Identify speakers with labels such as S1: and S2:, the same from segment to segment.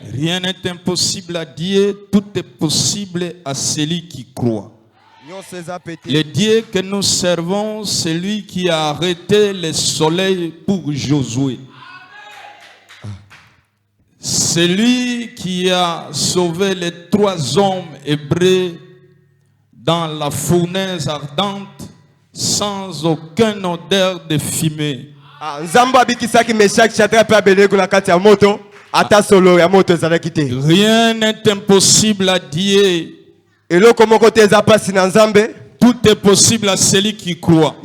S1: Rien n'est impossible à Dieu, tout est possible à celui qui croit. Le Dieu que nous servons, c'est lui qui a arrêté le soleil pour Josué. C'est lui qui a sauvé les 3 hommes hébreux dans la fournaise ardente sans aucune odeur de fumée. Rien n'est impossible à Dieu. Tout est possible à celui qui croit.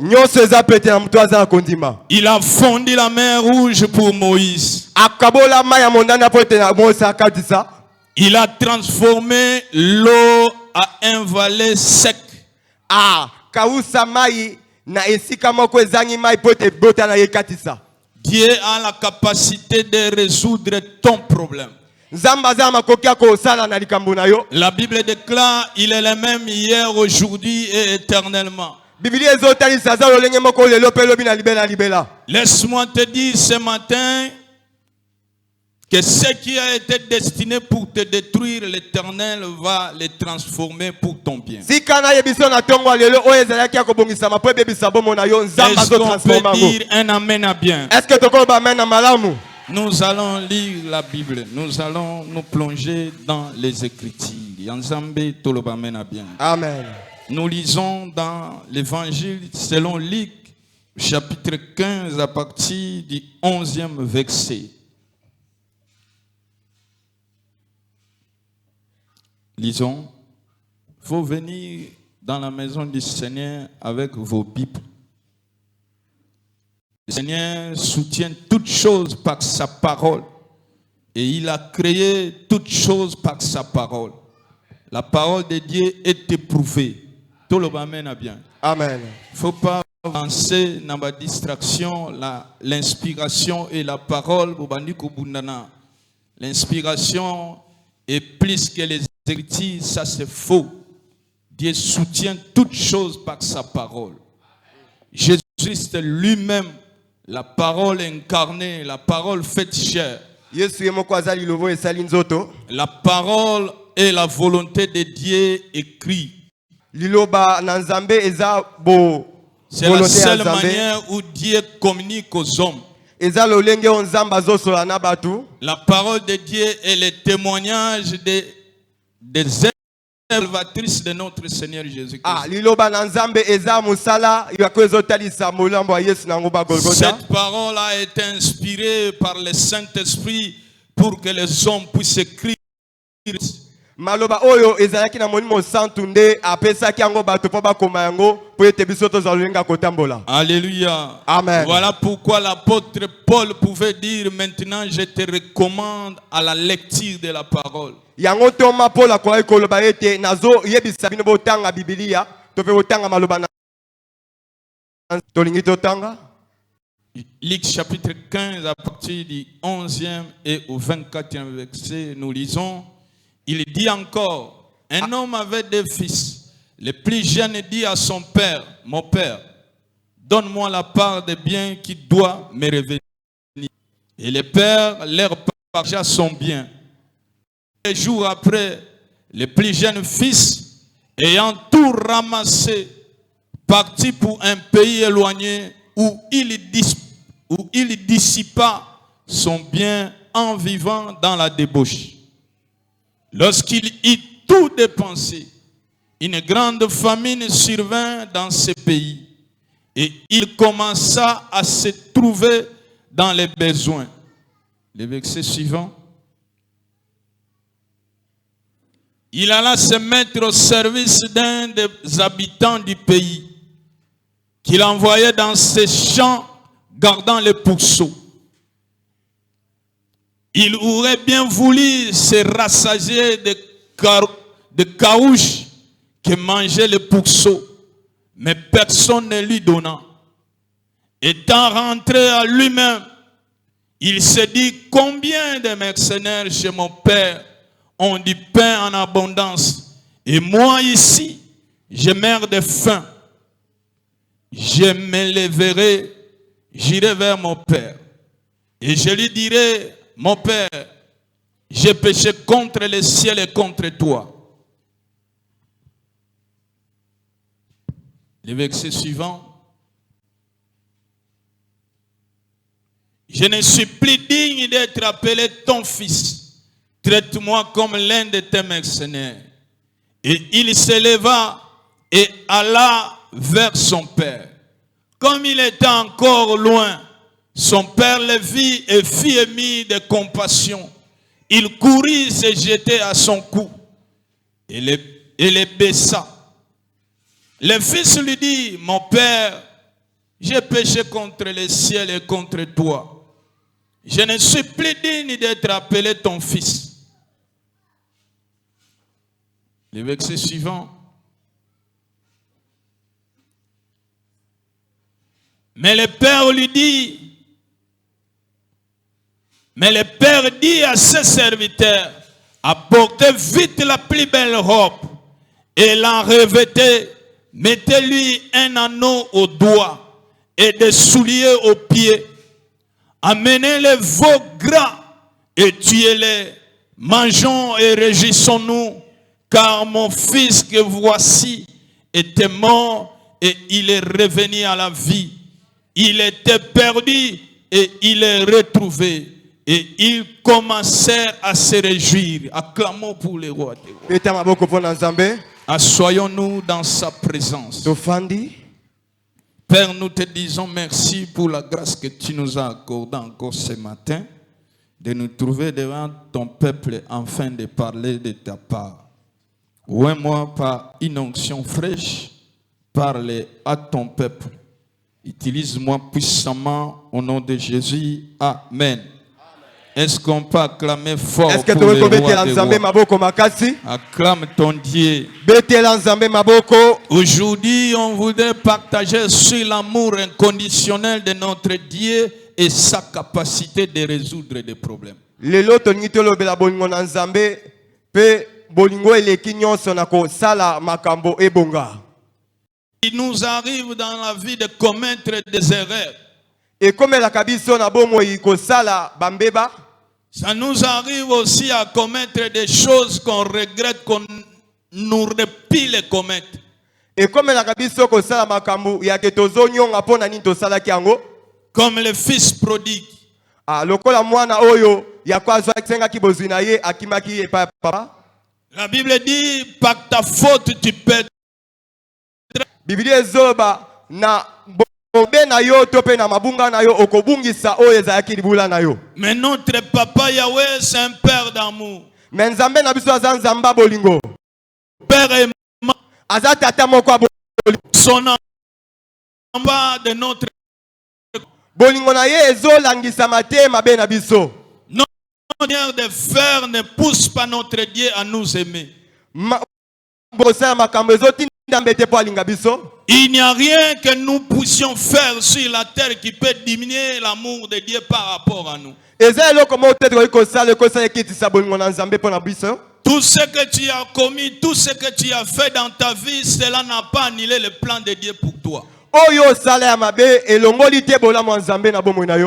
S1: Il a fondu la mer Rouge pour Moïse. Il a transformé l'eau à un valet sec. Dieu a la capacité de résoudre ton problème. La Bible déclare il est le même hier, aujourd'hui et éternellement. Laisse-moi te dire ce matin que ce qui a été destiné pour te détruire, l'Éternel va le transformer pour ton bien. Est-ce qu'on peut dire un amen à bien? Nous allons lire la Bible. Nous allons nous plonger dans les Écritures.
S2: Amen.
S1: Nous lisons dans l'Évangile selon Luc, chapitre 15, à partir du 11e verset. Lisons. Il faut venir dans la maison du Seigneur avec vos Bibles. Le Seigneur soutient toutes choses par sa parole. Et il a créé toutes choses par sa parole. La parole de Dieu est éprouvée. Tout le monde a bien.
S2: Amen.
S1: Il ne faut pas avancer dans la distraction, l'inspiration et la parole. L'inspiration est plus que les Écritures, ça c'est faux. Dieu soutient toutes choses par sa parole. Jésus-Christ lui-même, la parole incarnée, la parole faite chair. La parole est la volonté de Dieu écrite. C'est la seule manière où Dieu communique aux hommes. La parole de Dieu est le témoignage des salvatrices de notre Seigneur Jésus-Christ. Cette parole a été inspirée par le Saint-Esprit pour que les hommes puissent écrire. Alléluia.
S2: Amen.
S1: Voilà pourquoi l'apôtre Paul pouvait dire maintenant je te recommande à la lecture de la parole. Luc chapitre 15 à partir du 11e et au 24e verset, nous lisons. Il dit encore, un homme avait 2 fils. Le plus jeune dit à son père, mon père, donne-moi la part des biens qui doit me revenir. Et le père leur partagea son bien. 2 jours après, le plus jeune fils, ayant tout ramassé, partit pour un pays éloigné où il dissipa son bien en vivant dans la débauche. Lorsqu'il eut tout dépensé, une grande famine survint dans ce pays et il commença à se trouver dans les besoins. Le verset suivant. Il alla se mettre au service d'un des habitants du pays qu'il envoyait dans ses champs gardant les pourceaux. Il aurait bien voulu se rassasier de caouches que mangeaient les pourceaux, mais personne ne lui donna. Étant rentré à lui-même, il se dit, combien de mercenaires chez mon père ont du pain en abondance, et moi ici, je meurs de faim. Je me lèverai, j'irai vers mon père, et je lui dirai, mon père, j'ai péché contre le ciel et contre toi. Le verset suivant. Je ne suis plus digne d'être appelé ton fils. Traite-moi comme l'un de tes mercenaires. Et il s'éleva et alla vers son père. Comme il était encore loin, son père le vit et fit ému de compassion. Il courut se jeter à son cou et le baissa. Le fils lui dit, mon père, j'ai péché contre le ciel et contre toi. Je ne suis plus digne d'être appelé ton fils. Le verset suivant. Mais le père dit à ses serviteurs, apportez vite la plus belle robe et l'en revêtez, mettez-lui un anneau au doigt et des souliers aux pieds. Amenez les veaux gras et tuez-les. Mangeons et réjouissons-nous, car mon fils que voici était mort et il est revenu à la vie. Il était perdu et il est retrouvé. Et ils commencèrent à se réjouir. Acclamons pour le roi des rois. Assoyons-nous dans sa présence. Père, nous te disons merci pour la grâce que tu nous as accordée encore ce matin, de nous trouver devant ton peuple afin de parler de ta part. Ouvre-moi par une onction fraîche, parle à ton peuple. Utilise-moi puissamment au nom de Jésus. Amen. Est-ce qu'on peut acclamer fort pour le roi des rois? Acclame ton Dieu. Aujourd'hui, on voudrait partager sur l'amour inconditionnel de notre Dieu et sa capacité de résoudre des problèmes. Il nous arrive dans la vie de commettre des erreurs.
S2: Et comme la kabiso na bomo iko sala bambeba,
S1: ça nous arrive aussi à commettre des choses qu'on regrette, qu'on nous repille les commettre.
S2: Et comme la kabiso ko sala makambu ya ketozo nyonga pona ni to sala kiango,
S1: comme le fils prodigue.
S2: Ah lokola mwana oyo ya kwazo aksenga kibozina ye akimaki ye papa.
S1: La Bible dit par ta faute tu perds.
S2: Bible ezoba na
S1: mais notre papa Yahweh, c'est un père d'amour. Père aimant. Son amour de notre notre manière de faire ne pousse pas notre Dieu à nous aimer. Il n'y a rien que nous puissions faire sur la terre qui peut diminuer l'amour de Dieu par rapport à nous. Tout ce que tu as commis, tout ce que tu as fait dans ta vie, cela n'a pas annulé le plan de Dieu pour toi.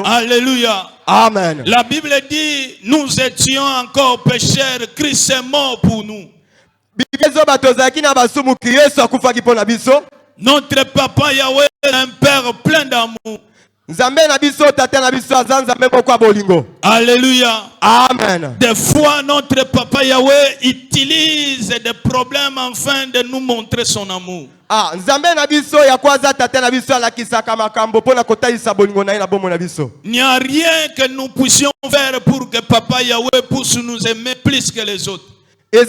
S1: Alléluia.
S2: Amen.
S1: La Bible dit, nous étions encore pécheurs, Christ est mort pour nous. Notre papa Yahweh est un père plein d'amour. Alléluia.
S2: Amen.
S1: Des fois, notre papa Yahweh utilise des problèmes afin de nous montrer son amour.
S2: Il
S1: n'y a rien que nous puissions faire pour que papa Yahweh puisse nous aimer plus que les autres. Il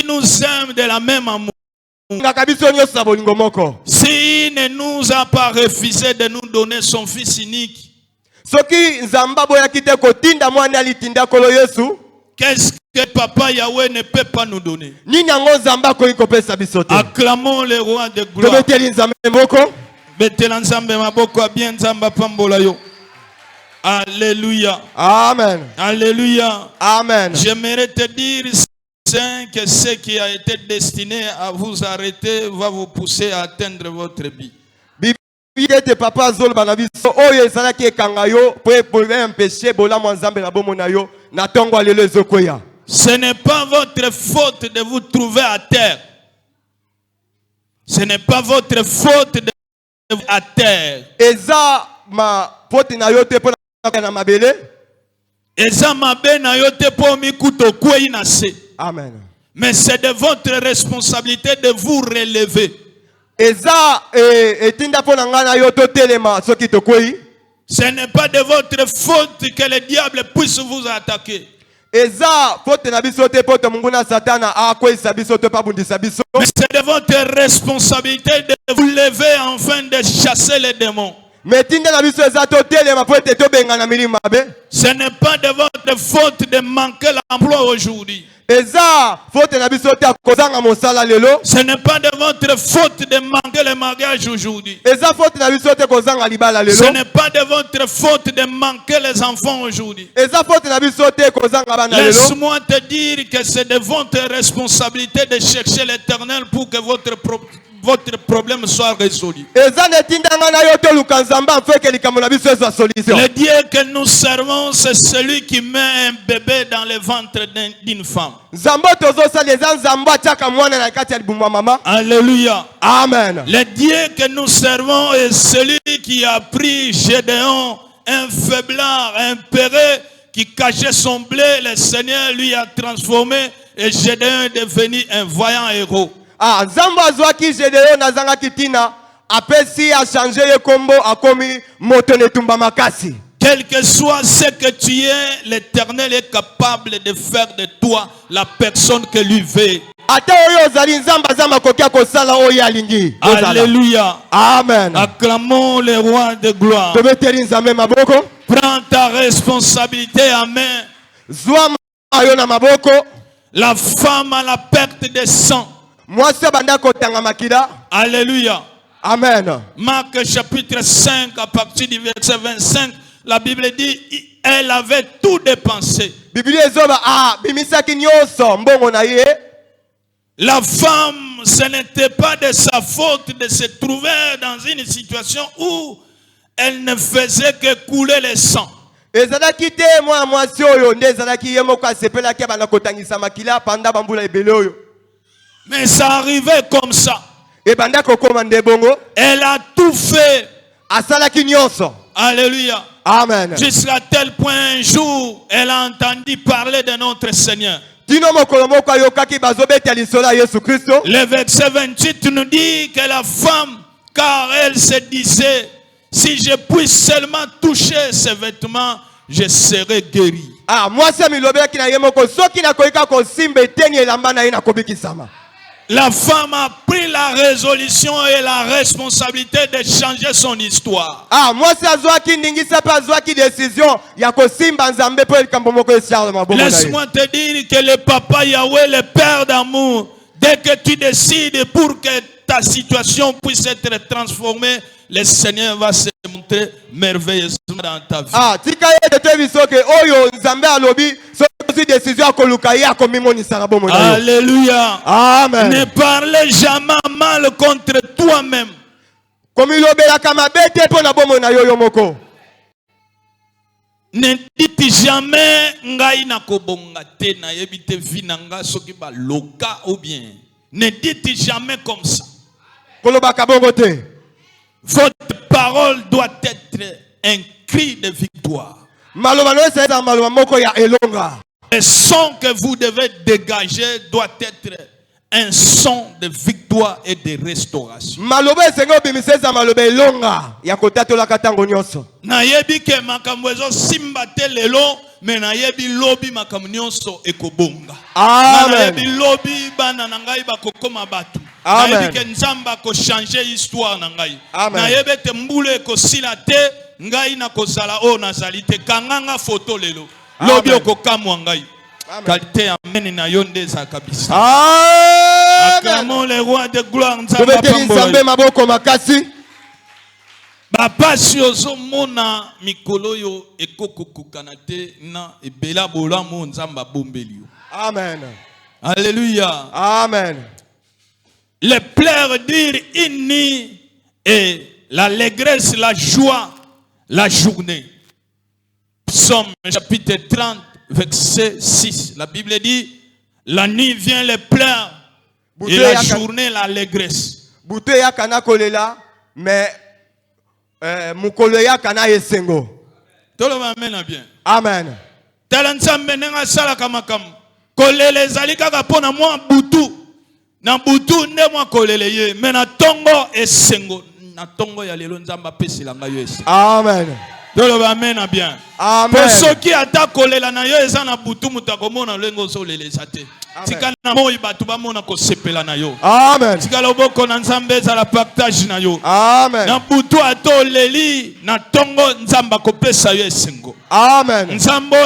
S1: nous aime de la même amour. S'il ne nous a pas refusé de nous donner son fils unique, qu'est-ce que papa Yahweh ne peut pas nous donner? Acclamons le roi de gloire. Alléluia.
S2: Amen.
S1: Alléluia.
S2: Amen.
S1: J'aimerais te dire, Saint, que ce qui a été destiné à vous arrêter va vous pousser à atteindre votre but.
S2: ete papa azolo bana biso oyo ezalaki ekanga yo po empêcher bolamu nzambe na bomona yo na tongo lelo ezokoya.
S1: Ce n'est pas votre faute de vous trouver à terre. Ce n'est pas votre faute de vous à terre.
S2: Eza ma faute na yo te pona na mabele.
S1: Eza mabe na yo te po mikuto kwei na se.
S2: Amen.
S1: Mais c'est de votre responsabilité de vous relever.
S2: Eza etinda pona ngana yo to telema soki to kwei.
S1: Ce n'est pas de votre faute que le diable puisse vous attaquer.
S2: Eza faute na biso te poto munguna satana akwesa biso to pa bundisa biso.
S1: Mais c'est de votre responsabilité de vous lever afin de chasser les démons.
S2: Mais tinda na biso eza to telema po ete to benga na milima be.
S1: Ce n'est pas de votre faute de manquer l'emploi aujourd'hui.
S2: Eza faute na biso te akozanga mosala lelo.
S1: Ce n'est pas de votre faute de manquer le mariage aujourd'hui.
S2: Eza faute na biso te kozanga libala lelo.
S1: Ce n'est pas de votre faute de manquer les enfants aujourd'hui.
S2: Eza faute na biso te kozanga bana lelo.
S1: Laisse-moi te dire que c'est de votre responsabilité de chercher l'Éternel pour que votre problème soit résolu.
S2: Le
S1: Dieu que nous servons, c'est celui qui met un bébé dans le ventre d'une femme. Alléluia.
S2: Amen.
S1: Le Dieu que nous servons est celui qui a pris Gédéon, un faiblard, un péré, qui cachait son blé. Le Seigneur lui a transformé et Gédéon est devenu un vaillant héros.
S2: Ah, Nzambo azwaki Gédéon nazanga kitina, apesi a changé ye kombo akomi moto netumba makasi.
S1: Quel que soit ce que tu es, l'Éternel est capable de faire de toi la personne que lui veut. Alléluia.
S2: Amen.
S1: Acclamons le roi de gloire. Prends ta responsabilité en main. La femme à la perte de sang. Alléluia.
S2: Amen.
S1: Marc chapitre 5 à partir du verset 25, la Bible dit elle avait tout dépensé. La femme, ce n'était pas de sa faute de se trouver dans une situation où elle ne faisait que couler le sang. Mais ça arrivait comme ça. Elle a tout fait. Alléluia.
S2: Amen.
S1: Jusqu'à tel point un jour, elle a entendu parler de notre Seigneur. Le verset 28 nous dit que la femme, car elle se disait, si je puis seulement toucher ses vêtements, je serai guéri. La femme a pris la résolution et la responsabilité de changer son histoire. Laisse-moi te dire que le papa Yahweh, le Père d'amour, dès que tu décides pour que ta situation puisse être transformée, le Seigneur va se montrer merveilleusement dans ta vie. Alléluia.
S2: Amen.
S1: Ne parlez jamais mal contre toi-même. Ne dites jamais ngai na kobonga te na yebite vinanga soki ba loka ou bien. Ne dites jamais comme ça. Votre parole doit être un cri de victoire. Le son que vous devez dégager doit être un son de victoire et de restauration. Nayebi ke makambo ezo simba te lelo, mais nayebi lobi makambo nyonso ekobonga. Nayebi lobi bana na ngai bakokoma batu. Nayebi ke Nzamba ko changer histoire na ngai. Nayebi te mbule ko sila te ngai na kozala o nazali te kanganga photo lelo. Lobi okokamwa ngai. Qualité amen na yonde za kabisa. Acclamons le roi de gloire Nzamba pambola. Papa si ozomona mikolo yo ekokokukana te na ebela bolamu Nzamba bombeli yo.
S2: Amen.
S1: Alléluia.
S2: Amen.
S1: Les pleurs dire inni et l'allégresse, la joie, la journée. Psaume chapitre 30, verset 6. La Bible dit, la nuit vient les pleurs et la journée l'allégresse.
S2: Bouté ya kana kolela, mais mukolo ya kana esengo.
S1: Tout le monde amène bien.
S2: Amen.
S1: Talansambe nenga sala kamakam. Kolele ezali kaka pona mwa butu. Na butu nde mwa kolele ye. Mais na tongo esengo. Na tongo ya lelo nzamba pesi langa yo esengo.
S2: Amen.
S1: Tout le monde amène bien.
S2: Amen.
S1: Pour ceux qui attaquent kolela na yo eza na butu mutakomona lengo so lele sate. Tika na moi batu ba mona ko sepela na yo.
S2: Amen.
S1: Tika loboko na nzambe za la partage na yo.
S2: Amen.
S1: Na butu ato leli na tongo nzamba ko pesa yo esengo.
S2: Amen.
S1: Nzambo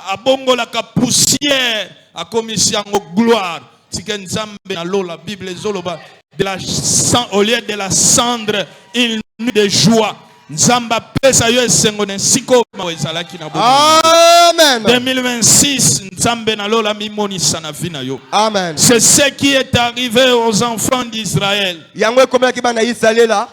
S1: abongolaka poussière akomisi yango gloire. Tika nzambe na lo la Bible zoloba de la au lieu de la cendre une nuit de joie. Nzamba pesa yo esengo ne siko mawezalaki na bo.
S2: Amen.
S1: 2026 nzambe na lola mimoni sana vina yo.
S2: Amen.
S1: C'est ce qui est arrivé aux enfants d'Israël.
S2: Yango komela ki bana Israël là.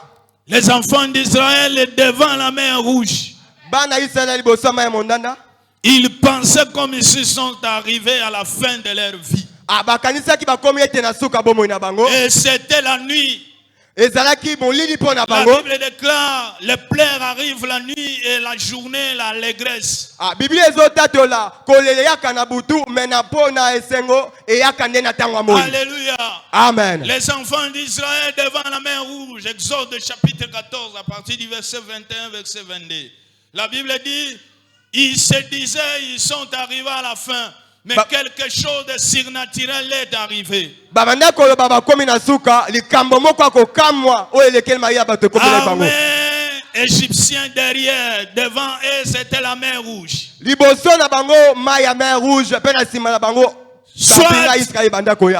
S1: Les enfants d'Israël devant la mer rouge.
S2: Bana Israël liboso ma mondanda.
S1: Ils pensaient comme ils sont arrivés à la fin de leur vie.
S2: Ah bakanisa ki ba komi ete na suka bomo na bango.
S1: Et c'était la nuit. La
S2: La
S1: Bible déclare, les pleurs arrivent la nuit et la journée, l'allégresse. Alléluia.
S2: Amen.
S1: Les enfants d'Israël devant la mer rouge, Exode chapitre 14, à partir du verset 21, verset 22. La Bible dit, ils se disaient, ils sont arrivés à la fin. Mais quelque chose de surnaturel est arrivé.
S2: Armée
S1: égyptien derrière, devant eux, c'était la mer rouge.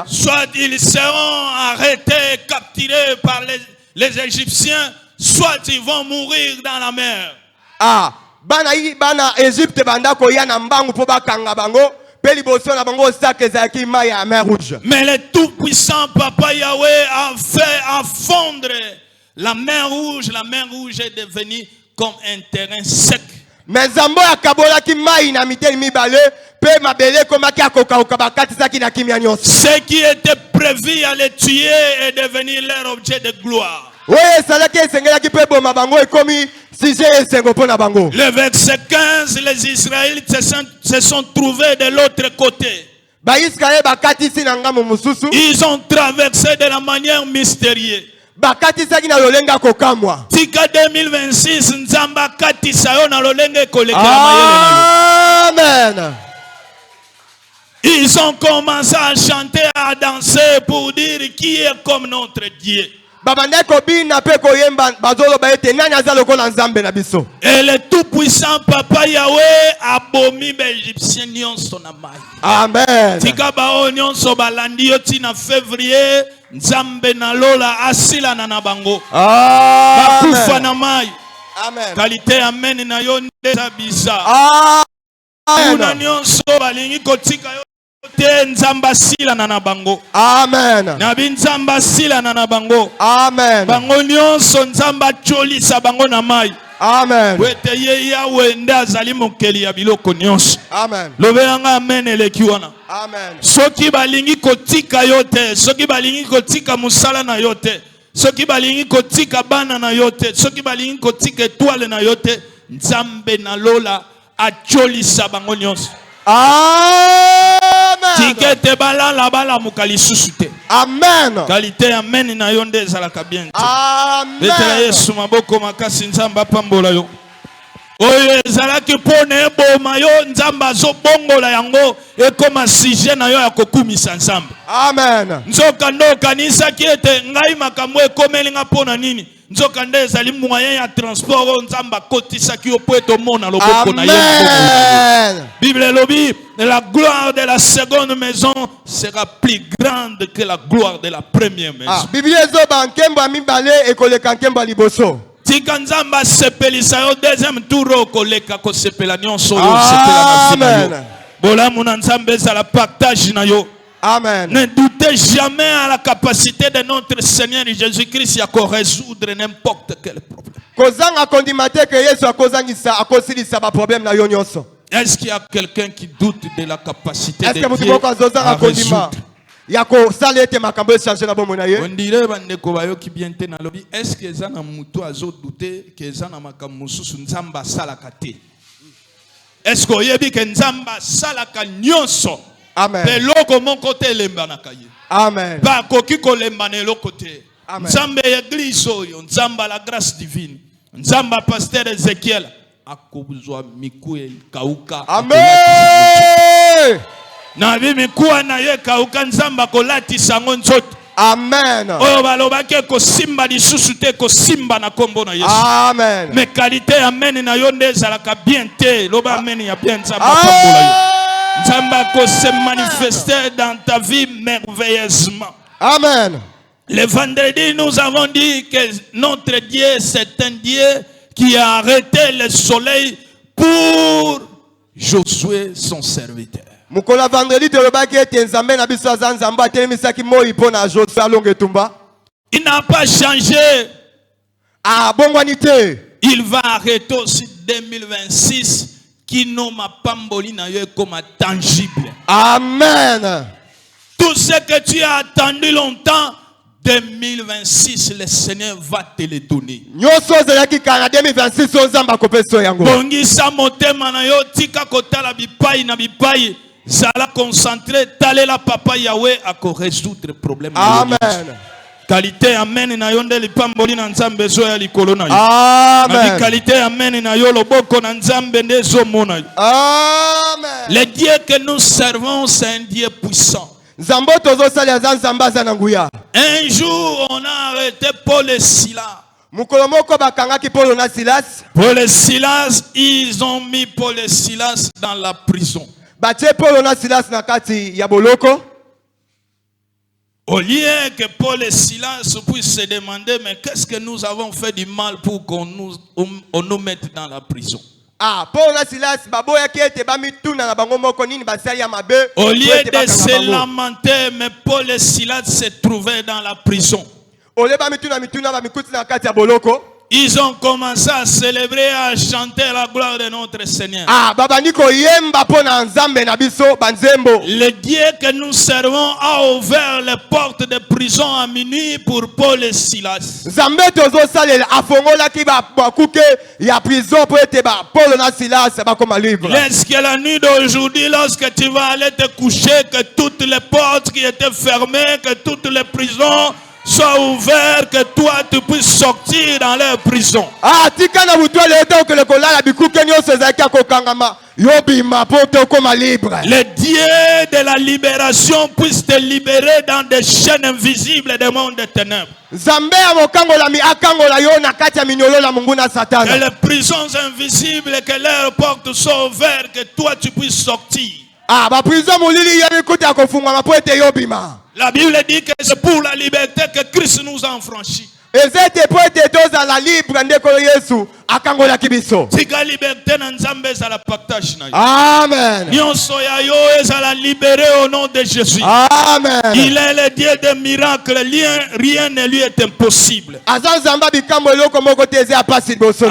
S1: Soit ils seront arrêtés, capturés par les Égyptiens, soit ils vont mourir dans la mer.
S2: Bana Égypte banda koya na mbangu po bakanga bango.
S1: Mais le tout-puissant Papa Yahweh a fait fondre la mer rouge. La mer rouge est devenue comme un terrain sec.
S2: Mais Zambo akabola ki mai na miteli mibale pe mabele komaki akokauka bakatisaki na kimia nyonso.
S1: Ce qui était prévu à les tuer est devenu leur objet de gloire. Le verset 15, les Israélites se sont trouvés de l'autre côté. Ils ont traversé de la manière mystérieuse. Tika 2026 nzamba katisa yo na lolenge kolekela mayele na yo.
S2: Amen.
S1: Ils ont commencé à chanter, à danser pour dire qui est comme notre Dieu. Et le tout-puissant Papa Yahweh a bomi l'Égyptien nyonso na mai.
S2: Amen.
S1: Tika bao nyonso balandi yo tina février nzambe na lola asila na bango. Bakufa na mai.
S2: Amen.
S1: Qualité amen na yo ndeza bisa. Una nyonso balingi kotika yo te nzamba sila na bango.
S2: Amen.
S1: Na binzamba sila na bango.
S2: Amen.
S1: Bango nyonso nzamba cholisa bango na mai.
S2: Amen.
S1: Wete ye yawe nde azali mokeli ya biloko nyonso.
S2: Amen.
S1: Lobeyanga amen eleki wana.
S2: Amen.
S1: Soki balingi kotika yo te, soki balingi kotika musala na yo te, soki balingi kotika bana na yo te, soki balingi kotika étoile na yo te, nzambe na lola acholisa bango nyonso.
S2: Amen.
S1: Tikete balala bala mukali susute.
S2: Amen.
S1: Qualité amen na yo nde ezalaka bien.
S2: Amen.
S1: Betela Yesu maboko makasi nzamba pambola yo. Oyo ezalaki pona eboma yo nzamba azobongola yango ekoma sujet na yo ya kokumisa nzambe.
S2: Amen.
S1: Nzoka ndo kanisaki ete ngai makambo ekomeli nga pona nini? Nzoka nde ezali moyen ya transport o nzamba kotisaki yo po etomona loboko na ye.
S2: Amen.
S1: Bible lobi, la gloire de la seconde maison sera plus grande que la gloire de la première maison.
S2: Bible zo ba nkembo mibale ekoleka nkembo liboso.
S1: Tika nzamba sepelisa yo deuxième tour okoleka ko sepela nyonso yo sepela na fina yo. Bolamu na nzambe za la partage na yo.
S2: Amen.
S1: Ne doutez jamais à la capacité de notre Seigneur Jésus-Christ à résoudre n'importe quel problème. Est-ce qu'il y a quelqu'un qui doute de la capacité de Dieu à résoudre? On dirait bandeko bayoki bien te na lobi, est-ce que ça na mutu azo douter que ça na makamususu nzamba salaka te? Est-ce que oyebi ke nzamba salaka nyonso?
S2: Amen.
S1: Peloko mon côté lemba na kaye.
S2: Amen.
S1: Ba koki ko lemba na eloko te.
S2: Amen.
S1: Nzambe église oyo, nzamba la grâce divine. Nzamba pasteur Ezekiel akobuzwa miku kauka.
S2: Amen.
S1: Na bi mikuwa na ye kauka nzamba kolati sango nzoto.
S2: Amen.
S1: Oyo balobaki ko simba lisusu te ko simba na kombo na Yesu.
S2: Amen.
S1: Mais qualité amen na yo nde ezalaka bien te. Loba amen ya bien nzamba kombola yo. Nzamba ko se manifester dans ta vie merveilleusement.
S2: Amen.
S1: Le vendredi, nous avons dit que notre Dieu, c'est un Dieu qui a arrêté le soleil pour Josué, son serviteur.
S2: Mukola vendredi te lobaki ete nzambe na biso aza nzambe atelemisaki moi mpo na Josué alonga etumba.
S1: Il n'a pas changé.
S2: Abongwani te.
S1: Il va arrêter aussi 2026 qui n'ont ma pamboli na yo comme tangible.
S2: Amen.
S1: Tout ce que tu as attendu longtemps, 2026, le Seigneur va te le donner.
S2: Nyoso zelaki kana 2026 nzamba kopeso yango.
S1: Bongisa motema na yo tika kotala bipai na bipai. Zala concentré, tale la papa Yahweh à résoudre le problème.
S2: Amen.
S1: Qualité amen na yo nde lipamboli na nzambe zo ya likolo na yo.
S2: Amen.
S1: Qualité amen na yo loboko na nzambe nde zo mona yo.
S2: Amen.
S1: Le Dieu que nous servons, c'est un Dieu puissant.
S2: Nzambo tozo sali aza nzamba za nguya.
S1: Un jour, on a arrêté Paul et Silas.
S2: Mukolo moko bakangaki Paul na Silas.
S1: Paul et Silas, ils ont mis Paul et Silas dans la prison.
S2: Batie Paul na Silas na kati ya boloko.
S1: Au lieu que Paul et Silas puissent se demander, mais qu'est-ce que nous avons fait du mal pour qu'on nous mette dans la prison?
S2: Paul na Silas baboya ki ete bamituna na bango moko nini basali ya mabe.
S1: Au lieu de se lamenter, mais Paul et Silas se trouvaient dans la prison.
S2: Ole bamituna mituna bamikuti na kati ya boloko.
S1: Ils ont commencé à célébrer, à chanter la gloire de notre Seigneur.
S2: Le
S1: Dieu que nous servons a ouvert les portes de prison à minuit pour Paul et Silas. Est-ce que la nuit d'aujourd'hui, lorsque tu vas aller te coucher, que toutes les portes qui étaient fermées, que toutes les prisons soient ouvertes, que toi tu puisses sortir dans leur prison. Le Dieu de la libération puisse te libérer dans des chaînes invisibles des mondes des ténèbres. Que les prisons invisibles, que leurs portes soient ouvertes, que toi tu puisses sortir. La Bible dit que c'est pour la liberté que Christ nous a franchis.
S2: Amen.
S1: Amen. Il est le Dieu des miracles. Rien ne lui est impossible.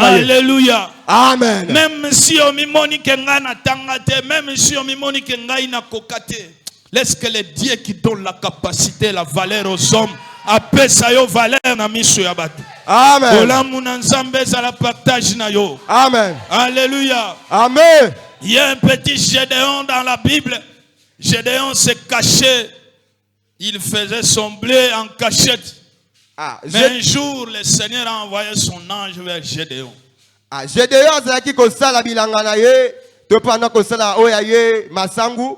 S1: Alléluia.
S2: Amen.
S1: Même si on mimoni kengana tangate, même si on mimoni kengaina kokate. Laisse que le Dieu qui donne la capacité, la valeur aux hommes, appelle ça yo valeur na miso ya batu.
S2: Amen.
S1: Olamu na nzambe za la partage na yo.
S2: Amen.
S1: Alléluia.
S2: Amen.
S1: Il y a un petit Gédéon dans la Bible. Gédéon se cachait. Il faisait son blé en cachette. Mais un jour, le Seigneur a envoyé son ange vers Gédéon.
S2: Gédéon zaki ko sala bilanga na ye, to panda ko sala oya ye masangu.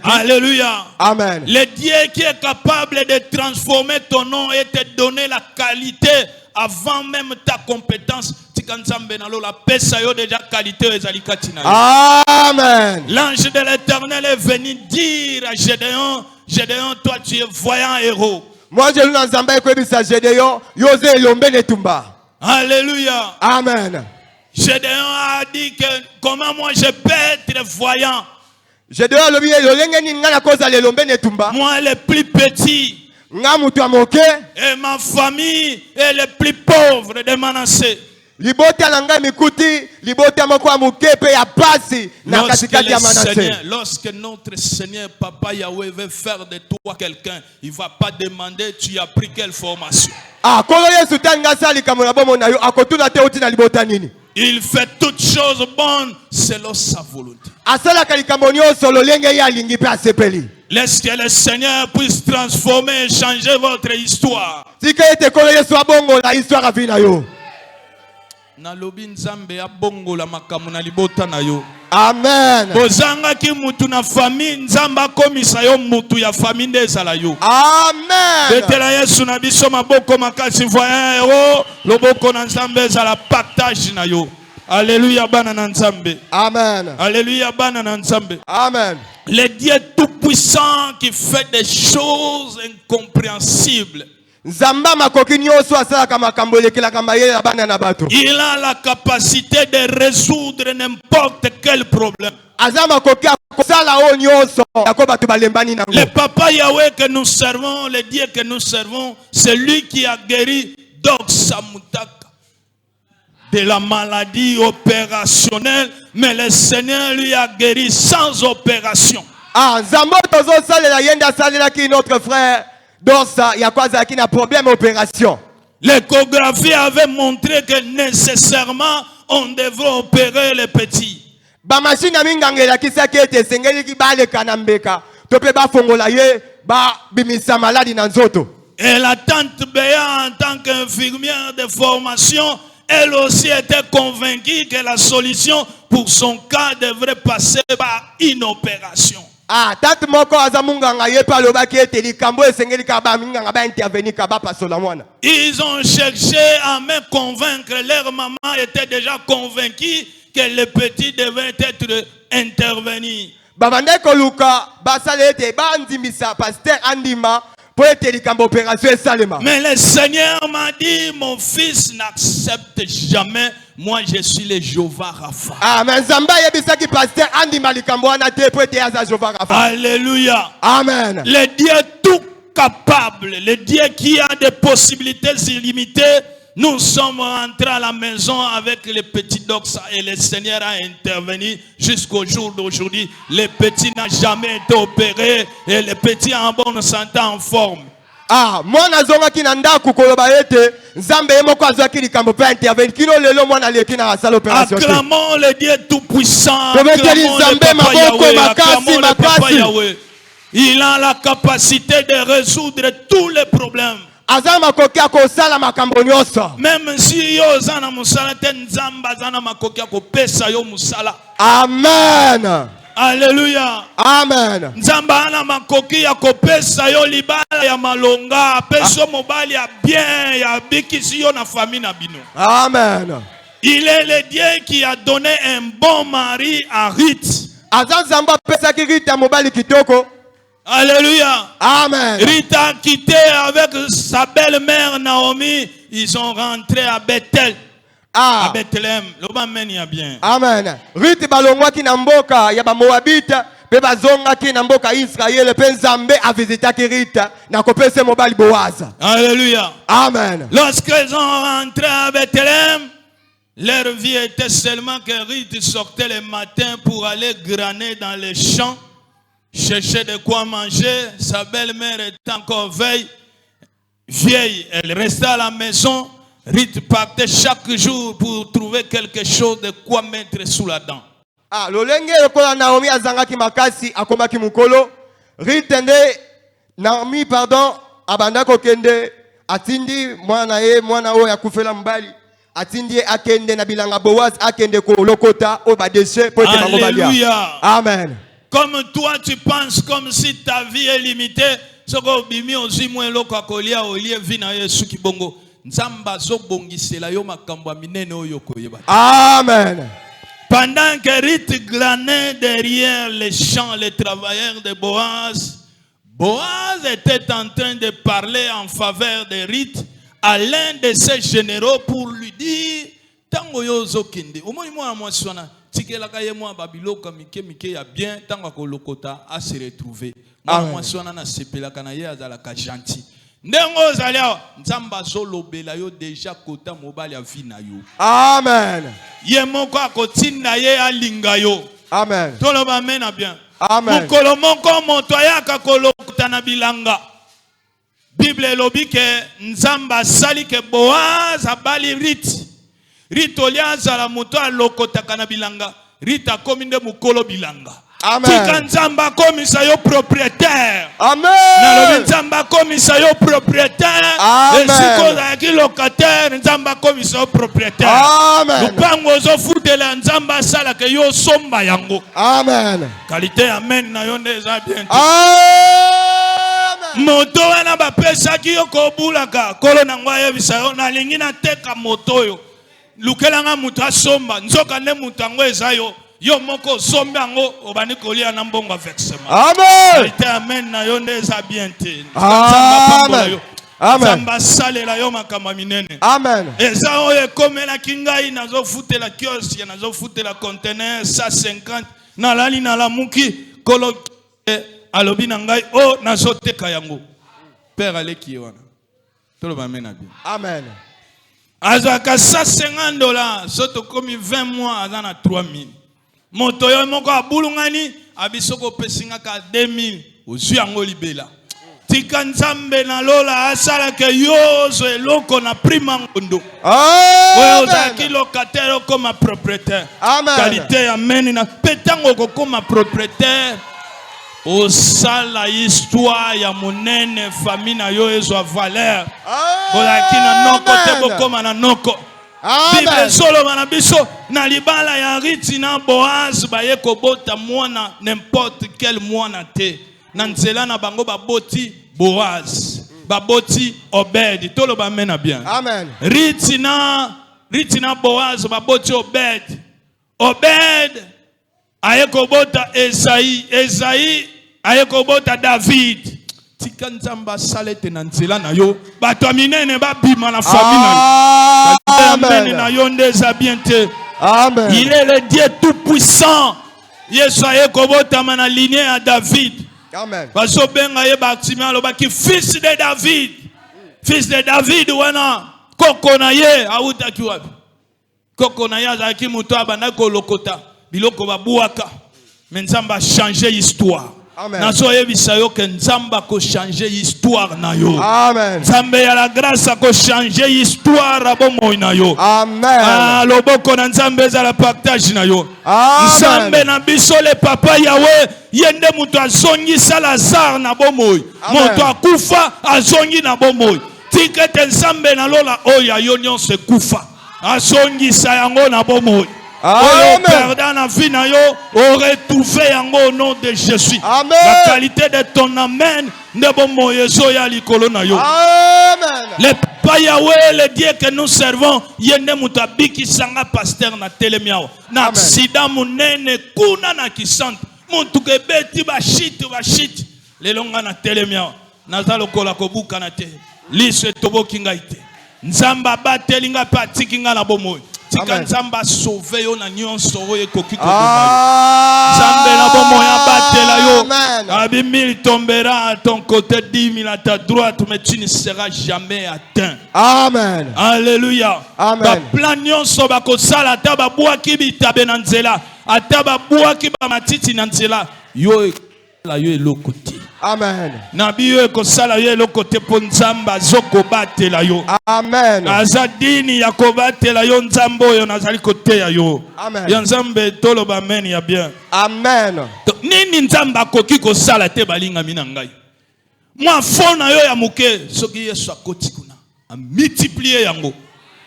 S1: Alléluia.
S2: Amen.
S1: Le Dieu qui est capable de transformer ton nom et te donner la qualité avant même ta compétence.
S2: Amen.
S1: L'ange de l'Éternel est venu dire à Gédéon, Gédéon, toi tu es voyant héros.
S2: Alléluia.
S1: Gédéon a dit que comment moi je peux être voyant.
S2: Gédéon lobi lolenge ni ngana koza le lombe netumba.
S1: Moi le plus petit.
S2: Nga mutu amoke.
S1: Et ma famille est le plus pauvre de Manassé.
S2: Libota langa mikuti, libota moko amoke pe ya pasi na katikati ya Manassé.
S1: Lorsque notre Seigneur Papa Yahweh veut faire de toi quelqu'un, il ne va pas demander tu as pris quelle formation.
S2: Ah, kolo Yesu tanga sali kamona bomo na yo akotuna te uti na libota nini.
S1: Il fait toutes choses bonnes selon sa volonté.
S2: Asala kalikambo nyonso lolenge ya lingi pe asepeli.
S1: Laisse que le Seigneur puisse transformer et changer votre histoire.
S2: Sika ete kolo Yesu abongo la histoire avina yo.
S1: Nalobi nzambe ya bongo la makamu na libota na yo.
S2: Amen.
S1: Bozanga ki mutu na famille nzamba komisa yo mutu ya famille ndezala yo.
S2: Amen.
S1: Betela Yesu na biso maboko makasi voyant ero loboko na nzambe ezala partage na yo. Alléluia bana na nzambe.
S2: Amen.
S1: Alléluia bana na nzambe.
S2: Amen.
S1: Le Dieu tout-puissant qui fait des choses incompréhensibles.
S2: Nzamba makoki nyonso asalaka makambo elekelaka mayele ya bana na bato.
S1: Il a la capacité de résoudre n'importe quel problème.
S2: Aza makoki akosala o nyonso yako bato balembani nango.
S1: Le Papa Yahweh que nous servons, le Dieu que nous servons, c'est lui qui a guéri Doksa Mutaka de la maladie opérationnelle, mais le Seigneur lui a guéri sans opération.
S2: Ah, Nzambo tozo salela yenda salela ki notre frère Dosa ya kwaza ki na problème opération.
S1: L'échographie avait montré que nécessairement on devrait opérer les petits.
S2: Ba machine mingangela kisaki ete sengeli ki baleka na mbeka. Tope ba fongola ye ba bimisa maladi na nzoto.
S1: Et la tante Béa en tant qu'infirmière de formation, elle aussi était convaincue que la solution pour son cas devrait passer par une opération.
S2: Ah, tante moko azamunganga ye pa lobaki ete likambo esengeli ka ba minganga ba intervenir ka ba pasola mwana.
S1: Ils ont cherché à me convaincre. Leur maman était déjà convaincue que le petit devait être intervenu.
S2: Babande koluka basale ete ba ndimisa pasteur andima pour ete likambo opération esalema.
S1: Mais le Seigneur m'a dit, mon fils n'accepte jamais. Moi, je suis le Jéhovah Rapha.
S2: Amen. Zamba yebisaki pasteur andima likambo wana te pour ete aza Jéhovah Rapha.
S1: Alléluia.
S2: Amen.
S1: Le Dieu tout capable, le Dieu qui a des possibilités illimitées. Nous sommes rentrés à la maison avec les petits Doksa et le Seigneur a intervenu jusqu'au jour d'aujourd'hui. Le petit n'a jamais été opéré et le petit est en bonne santé, en forme.
S2: Ah, mwana zonga kinanda kukoloba ete Nzambe yemoko azwaki likambo pe intervenir kino lelo mwana leki na sala opération.
S1: Acclamons le Dieu tout puissant.
S2: Acclamons
S1: le Papa Yahweh. Acclamons le Papa Yahweh. Il a la capacité de résoudre tous les problèmes.
S2: Azama kokia kosala makambo nyonso.
S1: Même si yo zana musala te nzamba zana makokia ko pesa yo musala.
S2: Amen.
S1: Alléluia.
S2: Amen.
S1: Nzamba ana makokia ko pesa yo libala ya malonga, pesa mobali ya bien ya bikisi yo na famille na bino.
S2: Amen.
S1: Il est le Dieu qui a donné un bon mari à Ruth.
S2: Azan zamba pesa ki Rita mobali kitoko.
S1: Alléluia.
S2: Amen.
S1: Rita a quitté avec sa belle-mère Naomi. Ils sont rentrés à Bethel.
S2: Ah.
S1: À Bethléem. L'Obamen y a bien.
S2: Amen. Rita balongwa ki na mboka ya ba Moabita. Pe bazonga ki na mboka Israël. Pe Nzambe a visité ki Rita. Na kopese mobali Boaz.
S1: Alléluia.
S2: Amen.
S1: Lorsqu'ils sont rentrés à Bethléem, leur vie était seulement que Ruth sortait le matin pour aller graner dans les champs. Chercher de quoi manger, sa belle-mère était encore vieille, elle restait à la maison. Ruth partait chaque jour pour trouver quelque chose de quoi mettre sous la dent.
S2: Ah, lolenge lokola Naomi azangaki makasi akomaki mukolo. Ruth nde Naomi pardon abanda kokende atindi mwana oyo akufela mbali. Atindi akende na bilanga Boaz akende ko lokota o ba déchet pour te bango balia.
S1: Alléluia.
S2: Amen.
S1: Comme toi, tu penses comme si ta vie est limitée.
S2: Amen.
S1: Pendant que Ruth glanait derrière les champs, les travailleurs de Boaz, Boaz était en train de parler en faveur de Ruth à l'un de ses généraux pour lui dire: tango yo zokende omoni mwana mwasi wana tikelaka ye mwa babiloko mike ya bien tango akolokota a se retrouver mwana mwasi wana na sepelaka na ye azalaka gentil ndengo ozali awa nzambe azolobela yo deja kota mobali ya vi na yo.
S2: Amen.
S1: Ye moko akotinda ye alinga yo.
S2: Amen.
S1: Toloba amen na bien.
S2: Amen.
S1: Mokolo moko moto ayaka kolokota na bilanga. Bible elobi ke nzamba asali ke Boaz abali Riti. Riti oliazala moto alokotaka na bilanga. Riti akomi nde mokolo bilanga.
S2: Amen.
S1: Tika nzamba komisa yo propriétaire.
S2: Amen.
S1: Nalobi nzamba komisa yo propriétaire.
S2: Amen.
S1: Esiko zaki locataire nzamba komisa yo propriétaire.
S2: Amen.
S1: Lupango ozofutela nzamba asala ke yo somba yango.
S2: Amen.
S1: Qualité amen na yo nde eza bien.
S2: Amen.
S1: Moto wana bapesaki yo kobulaka kolo na ngwa yebisa yo nalingi nateka moto yo lukelanga mutu asomba nzoka nde mutu yango eza yo yo moko sombe yango obani kolia na mbongo versement.
S2: Amen.
S1: Qualité amen na yo nde eza bien te.
S2: Amen. Amen.
S1: Nzamba salela yo makambo minene.
S2: Amen.
S1: Eza oyo ekomelaki ngai nazofutela kiosque nazofutela conteneur 150 nalali nalamuki kolo alobi na ngai o nazoteka yango père aleki wana toloba amen na bien.
S2: Amen.
S1: azaka $150 soto komi 20 mois aza na 3000 moto yo moko abulungani abisoko pesingaka 2000 ozwi yango libela tika nzambe na lola asala ke yozo eloko na prima ngondo oyo ozalaki locataire okoma propriétaire. Qualité amen na petango kokoma propriétaire osala histoire ya monene famille na yo ezwa valeur ozalaki na noko te bokoma na noko. Bible soloba na biso na libala ya Riti na Boaz baye kobota mwana n'importe quel mwana te na nzela na bango baboti Boaz baboti Obed toloba mena bien.
S2: Amen.
S1: Riti na Boaz baboti Obed aye kobota Esaïe aye kobota David. Tika nzamba salete na nzela na yo bato minene babima na famille na yo. Amen na yo ndeza bien te. Amen. Il est le Dieu tout puissant. Yesu aye kobota na lignée ya David.
S2: Amen.
S1: Baso benga ye baktimi alobaki fils de David. Fils de David wana koko na ye awutaki wapi? Koko na ye azalaki muto abanda kolokota biloko babuaka. Mais nzamba changer histoire.
S2: Amen.
S1: Naso yebisa yo ke nzamba ko changer histoire na yo.
S2: Amen.
S1: Nzambe ya la grâce ko changer histoire abomo na yo.
S2: Amen.
S1: Loboko na nzambe za la partage na yo.
S2: Amen.
S1: Nzambe na biso le papa yawe yende muto azongi Salazar na bomoy. Muto akufa azongi na bomoy. Tikete nzambe na lola oya yo nyonse kufa. Azongi sa yango na bomoy. Amen. Perdant la vie na yo, aurait trouvé au nom de Jésus.
S2: Amen.
S1: La qualité de ton amen ne bon moyezo ya likolo na yo.
S2: Amen.
S1: Le Papa Yahweh, le Dieu que nous servons, yende mutabiki sanga pasteur na telemiao. Na accident munene kuna na kisante. Muntu kebeti bashit. Le longa na telemiao. Nazalo kola kobuka na te. Lise toboki ngaite. Nzamba batelinga patikinga na bomoy. Tika nzamba sauve yo na nyonso oye koki koboma. Nzambe na bomo ya batela yo. Abimil tombera à ton côté, 10 000 à ta droite, mais tu ne seras jamais atteint.
S2: Amen.
S1: Alléluia.
S2: Amen.
S1: Ba plan nyonso bakosala ata babwaki bitabe na nzela, ata babwaki ba matiti na nzela, yo la yo eloko te.
S2: Amen.
S1: Nabi yo ekosala yo eloko te po nzamba zoko batela yo.
S2: Amen.
S1: Azadini ya kobatela yo nzambo yo nazali koteya yo.
S2: Amen.
S1: Ya nzambe toloba amen ya bien.
S2: Amen.
S1: Nini nzamba koki kosala te balinga mina ngai. Mwa fona yo ya muke soki Yesu akoti kuna. A multiplier yango.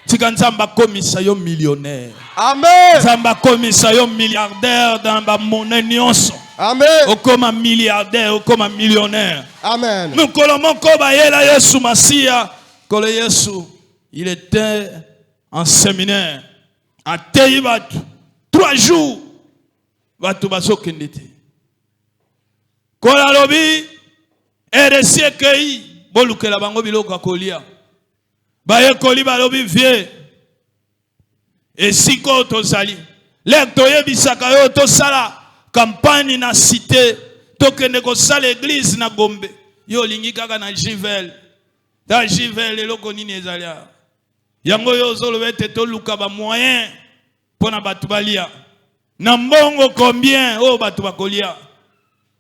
S1: Tika nzamba komisa yo millionnaire.
S2: Amen.
S1: Nzamba komisa yo milliardaire dans ba monnaie nyonso.
S2: Amen.
S1: Okoma milliardaire, okoma millionnaire.
S2: Amen.
S1: Mukolo moko bayela Yesu Masia. Kolo Yesu, il était en séminaire. À Teibat, 3 jours. Batu bazokende te. Kola lobi, RSI ekei, bolukela bango biloko kolia. Baye koli balobi vie. Et si tozali, l'ectoye bisaka yo tosala campagne na cité, tokende kosala église na Gombe. Yo lingi kaka na Jivel. Da Jivel eloko nini ezalia. Yango yo zolobe te toluka ba moyen pona batu balia. Na mbongo combien o batu bakolia.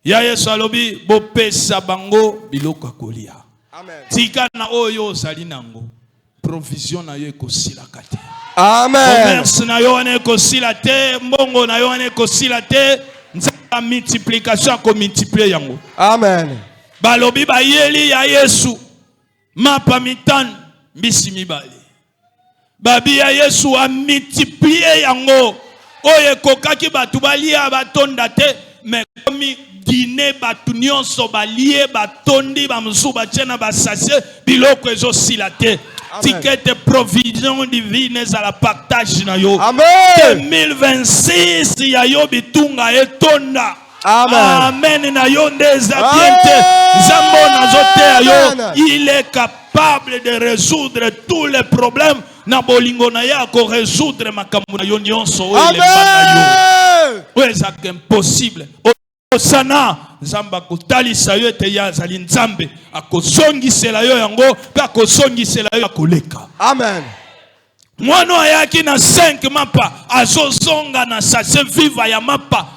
S1: Ya Yesu alobi bopesa bango biloko kolia.
S2: Amen.
S1: Tika na oyo zali nango. Provision na yo ekosila kate.
S2: Amen.
S1: Commerce na yo ane ekosila te, mbongo na yo ane ekosila te, nzaka multiplication ko multiplier yango.
S2: Amen.
S1: Balobi ba yeli ya Yesu mapa mitano mbisi mibale. Babi ya Yesu a multiplier yango. Oye kokaki batu balia batonda te, mais komi dîner batu nyonso balie batondi bamusu bachena basase biloko ezo silate. Ticket de provision divine à la partage na yo.
S2: Amen.
S1: 2026 ya yo bitunga etonda.
S2: Amen.
S1: Amen na yo ndeza biente. Zambo na zote yo. Il est capable de résoudre tous les problèmes. Na bolingo na ya ko résoudre makambo na yo nyonso o le bana yo. Oza impossible. Osana Zamba kotalisa yo ete ya zali nzambe akosongisela yo yango pe akosongisela yo akoleka.
S2: Amen.
S1: Mwana ayaki na 5 mapa azozonga na sase viva ya mapa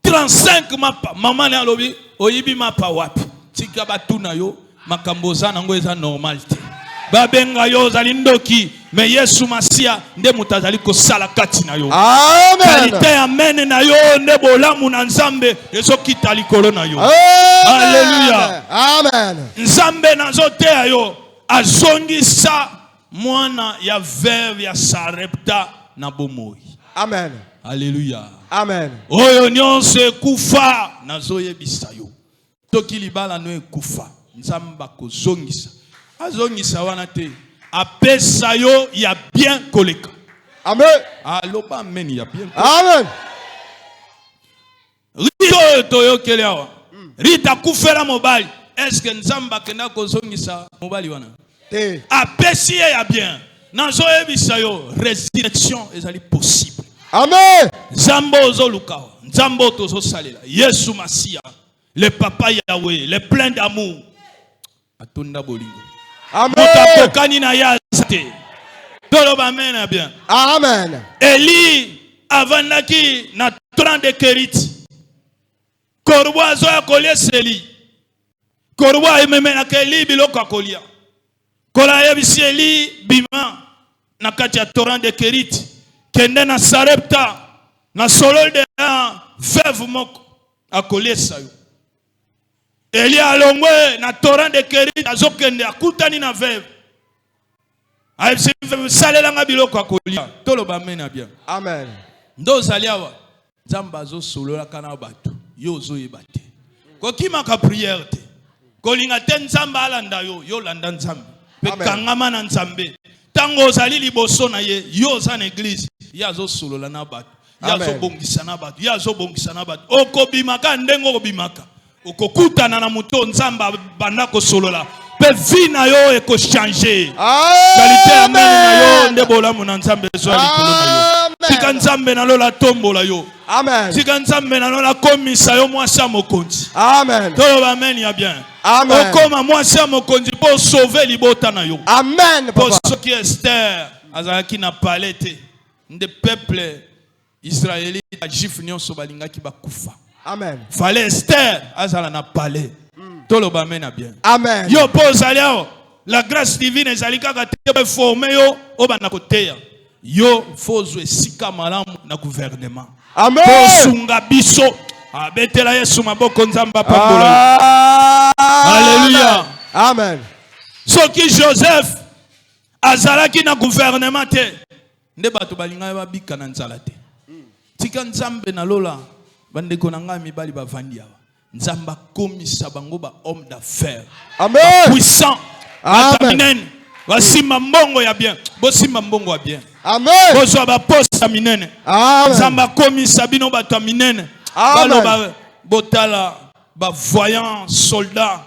S1: 35 mapa. Mama ne alobi oyibi mapa wapi? Tika batuna yo makambo za nango eza normal te. Babenga yo zali ndoki me Yesu Masia nde mutazali kosala kati na yo.
S2: Amen.
S1: Kalite amen na yo nde bolamu na nzambe ezo kita likolo na yo. Alléluia.
S2: Amen.
S1: Nzambe nazotea yo azongisa mwana ya veuve ya Sarepta na bomoi.
S2: Amen.
S1: Alléluia.
S2: Amen.
S1: Oyo nyonso ekufa nazoyebisa yo. Toki libala no ekufa nzamba kozongisa. Azongisa wana te apesa yo ya bien koleka.
S2: Amen.
S1: Aloba amen ya bien.
S2: Amen.
S1: Rito toyo kelewa. Rita kufera mobali. Est-ce que nzamba kenda kozongisa mobali wana?
S2: Te.
S1: Apesi ya bien. Nazo ebisa yo résurrection ezali possible.
S2: Amen.
S1: Nzambo ozoluka. Nzambo tozo salela. Yesu Masia. Le papa Yahweh, le plein d'amour. Atonda bolingo.
S2: Amen.
S1: Mutakokani na yazate. Toloba amen bien.
S2: Amen.
S1: Eli avandaki na 30 de Kerit. Korwa zo ya kolia seli. Korwa ememena keli biloko kolia. Kola yebisi Eli bima na kati ya torrent de Kerit. Kende na Sarepta na solo de veuve moko akolesa yo. Eli alongwe na torrent de Kerit azokende akutani na veuve. Aibisi salela nga biloko akolia. Toloba amen bien.
S2: Amen.
S1: Ndo zaliawa Nzamba zo solola kana batu yo zo yebate. Kokima ka prière te. Kolinga te Nzamba alanda yo yo landa Nzambe. Pe kangama na Nzambe. Tango zali liboso na ye yo za na église ya zo solola na batu. Ya zo bongisa na batu. Ya zo bongisa na batu. Okobimaka ndengo kobimaka. Okokutana na muto Nzamba banda ko solola. Pe vie na yo eko changer. Qualité amen na yo nde bolamu na Nzambe zo likolo na yo. Tika Nzambe na lola tombola yo.
S2: Amen.
S1: Tika Nzambe na lola komisa yo mwasa mokonzi.
S2: Amen.
S1: Toloba amen ya bien.
S2: Amen.
S1: Okoma mwasa mokonzi pour sauver libota na yo.
S2: Amen.
S1: Pour ce qui est Esther azalaki na palete nde peuple israélite juif nyonso balingaki bakufa.
S2: Amen.
S1: Fallait Esther azala na palais. Toloba amen ya bien.
S2: Amen.
S1: Yo pose aliao la grâce divine ezalika ka te former yo obana koteya. Yo fozo esika malamu na gouvernement.
S2: Amen.
S1: Posunga biso abetela Yesu maboko Nzamba pambola. Alléluia.
S2: Amen.
S1: Soki Joseph azalaki na gouvernement te nde bato balinga ba bika na nzala te. Tika Nzambe na lola bandeko na ngai mibali bavandi awa. Nzamba komisa bango ba homme d'affaires.
S2: Amen.
S1: Puissant. Amen. Basimba mbongo ya bien. Bosimba mbongo ya bien.
S2: Amen.
S1: Bozwa ba poste minene.
S2: Amen.
S1: Nzamba komisa bino bato minene. Baloba botala ba voyant soldat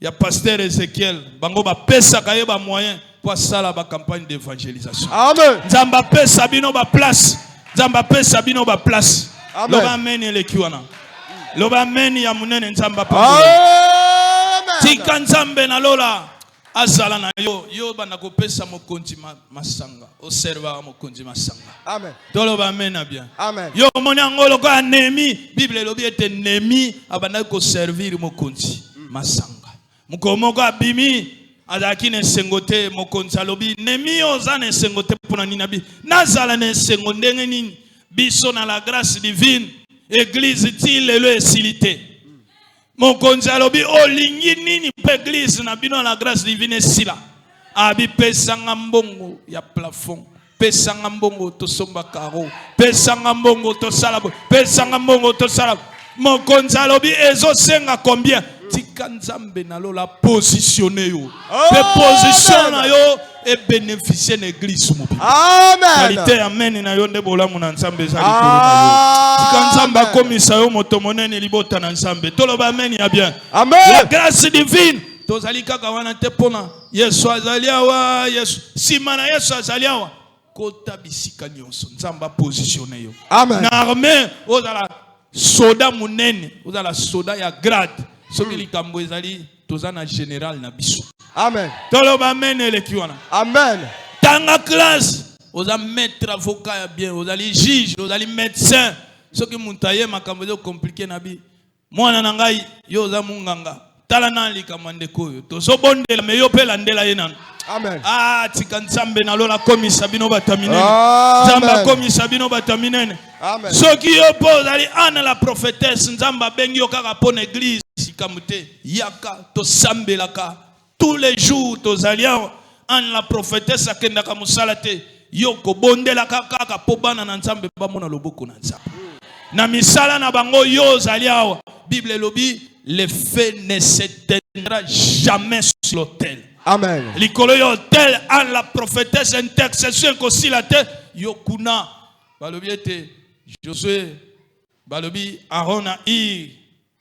S1: ya pasteur Ezekiel bango ba pesa kaye ba moyen pour ça la campagne d'évangélisation.
S2: Amen.
S1: Nzamba pe sabino ba place. Nzamba pe sabino ba place.
S2: Amen.
S1: Loba meni le kiwana. Loba meni ya munene nzamba pa.
S2: Amen.
S1: Tika nzambe na lola azala na yo bana kopesa mokonzi masanga. Observa mokonzi masanga.
S2: Amen.
S1: Toloba mena bien.
S2: Amen.
S1: Yo moni angolo ko anemi, Bible lobi ete nemi abana ko servir mokonzi masanga. Mukomoko abimi azaki ne sengote mokonzi alobi nemi ozane sengote pona ninabi nazala ne sengonde nini biso na la grâce divine église ti lelo esilite mokonzi alobi olingi nini pe église na bino la grâce divine esila abi pesanga mbongo ya plafond pesanga mbongo to somba karo pesanga mbongo to salabo pesanga mbongo to salabo mokonzi alobi ezo senga combien tika nzambe na lola positionner yo pe position na yo et bénéficier l'église mo
S2: Amen.
S1: qualité amen na yo nde bolamu na nzambe za likolo na yo tika nzamba komisa yo moto monene libota na nzambe toloba amen ya bien.
S2: Amen.
S1: La grâce divine tozali kaka wana te pona Yesu azali awa Yesu sima na Yesu azali awa kota bisika nyonso nzamba positionner yo.
S2: Amen.
S1: Na armée ozala soda munene ozala soda ya grade soki likambo ezali tozana général na biso.
S2: Amen.
S1: Toloba amen elekiwana.
S2: Amen.
S1: Tanga classe oza maître avocat ya bien ozali juge ozali médecin soki muntaye makambo zo compliqué na bi mwana na ngai yo oza munganga tala na likambo ndeko yo tozobondela me yo pe landela ye nanu.
S2: Amen.
S1: Ah tika nzambe na lola komisa bino bataminene nzamba komisa bino bataminene.
S2: Amen.
S1: Soki yo po ozali ana la prophétesse nzamba bengi yo kaka pona église sikamute yaka to sambelaka tous les jours tozali ana la prophétesse akendaka musala te yo ko bondela kaka po bana na nzambe bamona loboko na nzambe na misala na bango yo ozali awa Bible lobi le feu ne s'éteindra jamais sur l'autel.
S2: Amen.
S1: Likolo yo tel an la prophétesse intercession kosi la te yo kuna balobi ete Josué balobi Aaron a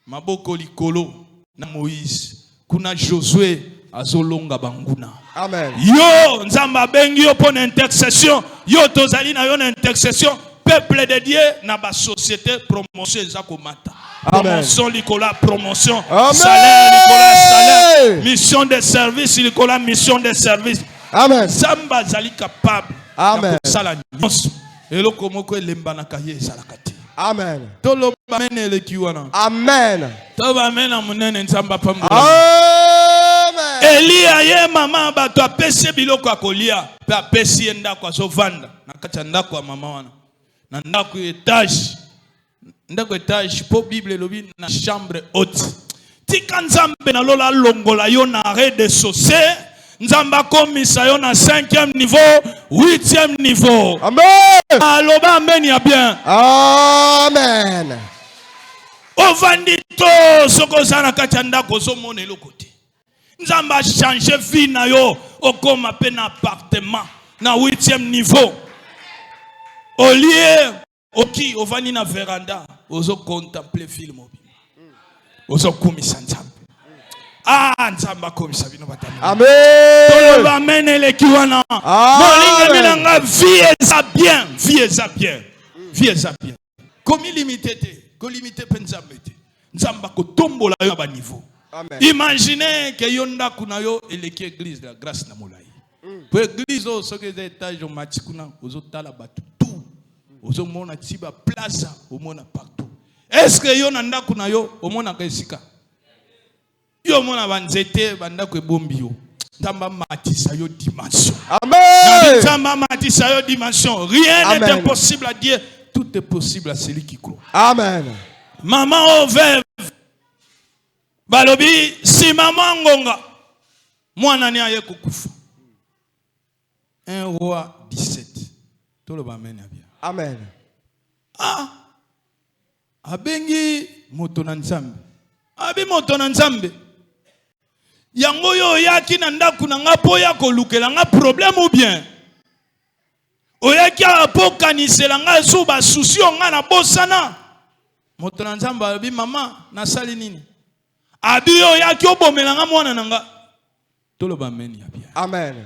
S1: maboko likolo na Moïse kuna Josué azolonga banguna.
S2: Amen.
S1: Yo nzamba bengi yo pona intercession yo tozali na yo na intercession peuple de Dieu na ba société promotion za komata. Promotion Nicolas, promotion.
S2: Amen.
S1: Salaire Nicolas, salaire. Mission de service Nicolas, mission de service.
S2: Amen.
S1: Samba zali capable.
S2: Amen.
S1: Sala nyonso. Elo komoko elemba na kaye salakati.
S2: Amen.
S1: Tolo bamene elekiwana.
S2: Amen.
S1: Tolo bamena munene nzamba pambo.
S2: Amen.
S1: Elia ye mama bato apesi biloko akolia pe apesi ndako azovanda na kati ya ndako ya mama wana. Na ndako etage. Ndako etage po Bible lobi na chambre haute. Tika nzambe na lola longola yo na rez-de-chaussée. Nzamba komisa yo na 5e niveau, 8e niveau.
S2: Amen.
S1: Aloba amen ya bien.
S2: Amen.
S1: Ovandi to soko zana kati ya ndako zo mona eloko te. Nzamba changer vie na yo okoma pe na appartement na 8e niveau. Olie oki ovani na veranda ozo contempler film obi. Ozo kumisa nzambe. Ah nzamba komisa bino batami.
S2: Amen.
S1: Toloba menele kiwana. Molinga bilanga vie eza bien, vie eza bien. Vie eza bien. Komi limité te, ko limité pe nzambe te. Nzamba ko tombola yo ba niveau.
S2: Amen.
S1: Imaginez que yonda kuna yo eleki église de la grâce na molai. Pour église o soke des étages au matikuna ozo tala batu tout. Ozo mona tiba plaza o mona partout. Est-ce que yo nanda kuna yo o mona kesika? Yo mona banzete bandako ebombi yo. Tamba matisa yo dimension.
S2: Amen.
S1: Tamba matisa yo dimension. Rien n'est impossible à Dieu. Tout est possible à celui qui croit.
S2: Amen.
S1: Maman au veuve. Balobi si maman ngonga. Mwana ni aye kukufa. 1 roi 17. Tout le monde bien.
S2: Amen.
S1: Ah. Abengi moto na nzambe. Abi moto na nzambe. Yango yo yaki na ndaku na nga po ya kolukela nga problème ou bien. Oyaki apokanisela nga so ba souci nga na bosana. Moto na nzambe abi mama nasali nini? Abi yo yaki obomela nga mwana nanga. Tolo ba meni ya bien.
S2: Amen.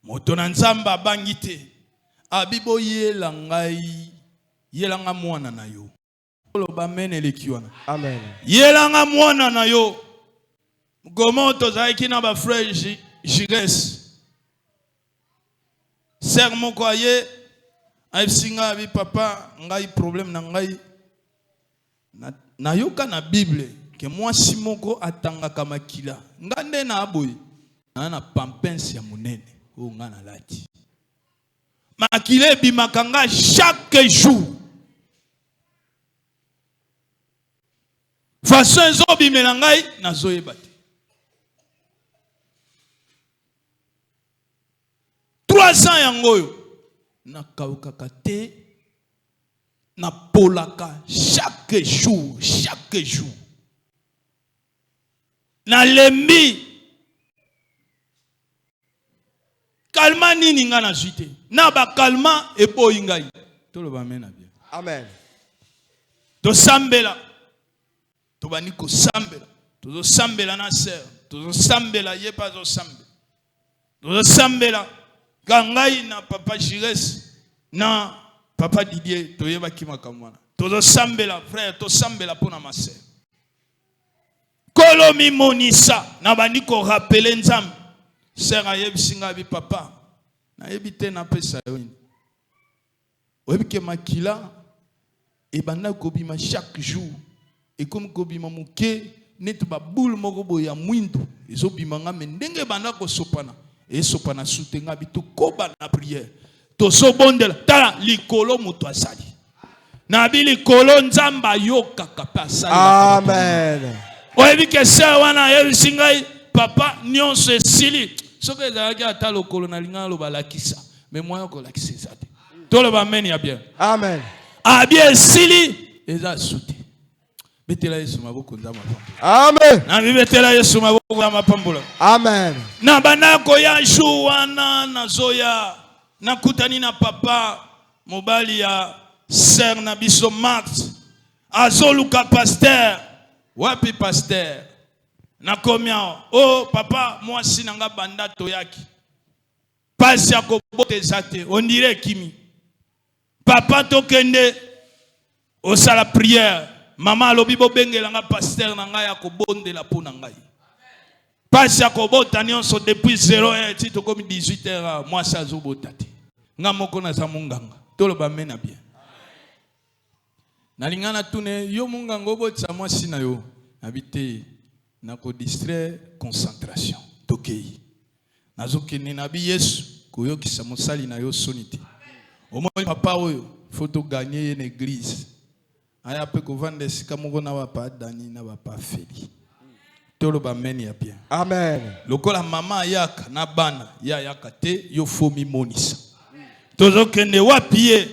S1: moto na nzambe abangi te abibo yela ngai yelanga mwana na yo oloba mene eleki wana
S2: Amen.
S1: yelanga mwana na yo gomo tozalaki na ba frère Jires ser moko aye aisinga abi papa ngai problème na ngai na yoka na Bible ke mwasi moko atangaka makila ngande na aboye na pampense ya munene o ngana lati makila ebimaka nga chaque jour façon ezobimela ngai nazoyeba te 3 ans yangoyo nakaukaka te napolaka chaque jour nalembi kalma nini nga nazwi te na bakalma eboyi ngai toloba mena bien
S2: Amen.
S1: tosambela tobani kosambela tozosambela na sœur tozosambela ye pa zosambela tozosambela kangai na papa Jires na papa Didier toyebaki makambo wana tozosambela frère tosambela pona ma sœur kolo mimonisa na bandi ko rappeler nzambe sœur ayebisinga bi papa na yebite na pesa yo nini oyebike makila ebanda kobima chaque jour et comme kobima muke netu ba boule moko boya mwindo ezobima nga ndenge banda ko sopana et sopana soutenga bitu koba na prière to sobondela tala likolo muto asali na bi likolo nzamba yoka kapa asali
S2: Amen.
S1: oyebike sœur wana yebisingai papa nyonso esili soki ezalaki ata lokolo na lingana loba lakisa mais moyen kolakisa eza te toloba amen ya bien
S2: Amen.
S1: abie esili eza sute betela Yesu maboko nzamba
S2: Amen.
S1: na bibetela Yesu maboko ya mapambola
S2: Amen.
S1: na banako ya juana nazoya nakutani na papa mobali ya sœur na biso Max azoluka pasteur wapi pasteur nakomia oh papa mwasi nanga banda toyaki pasi ya koboteza te on dirait kimi papa tokende osala prière mama alobi bobengela nga pasteur na ngai ya kobondela pona ngai pasi ya kobota nyonso depuis 01 ti tokomi 18h mwasi azobota te nga moko naza munganga toloba mena bien nalingana tune yo munganga obotisa mwasi na yo nabite na ko distraire concentration tokei nazokende na bi Yesu koyokisa mosali na yo sonite omoi papa oyo faut gagner une église aya pe ko vendre sika moko na ba Dani na ba Feli toloba meni ya bien
S2: Amen.
S1: lokola mama yaka na bana ya yaka te yo fomi monisa tozokende wapi ye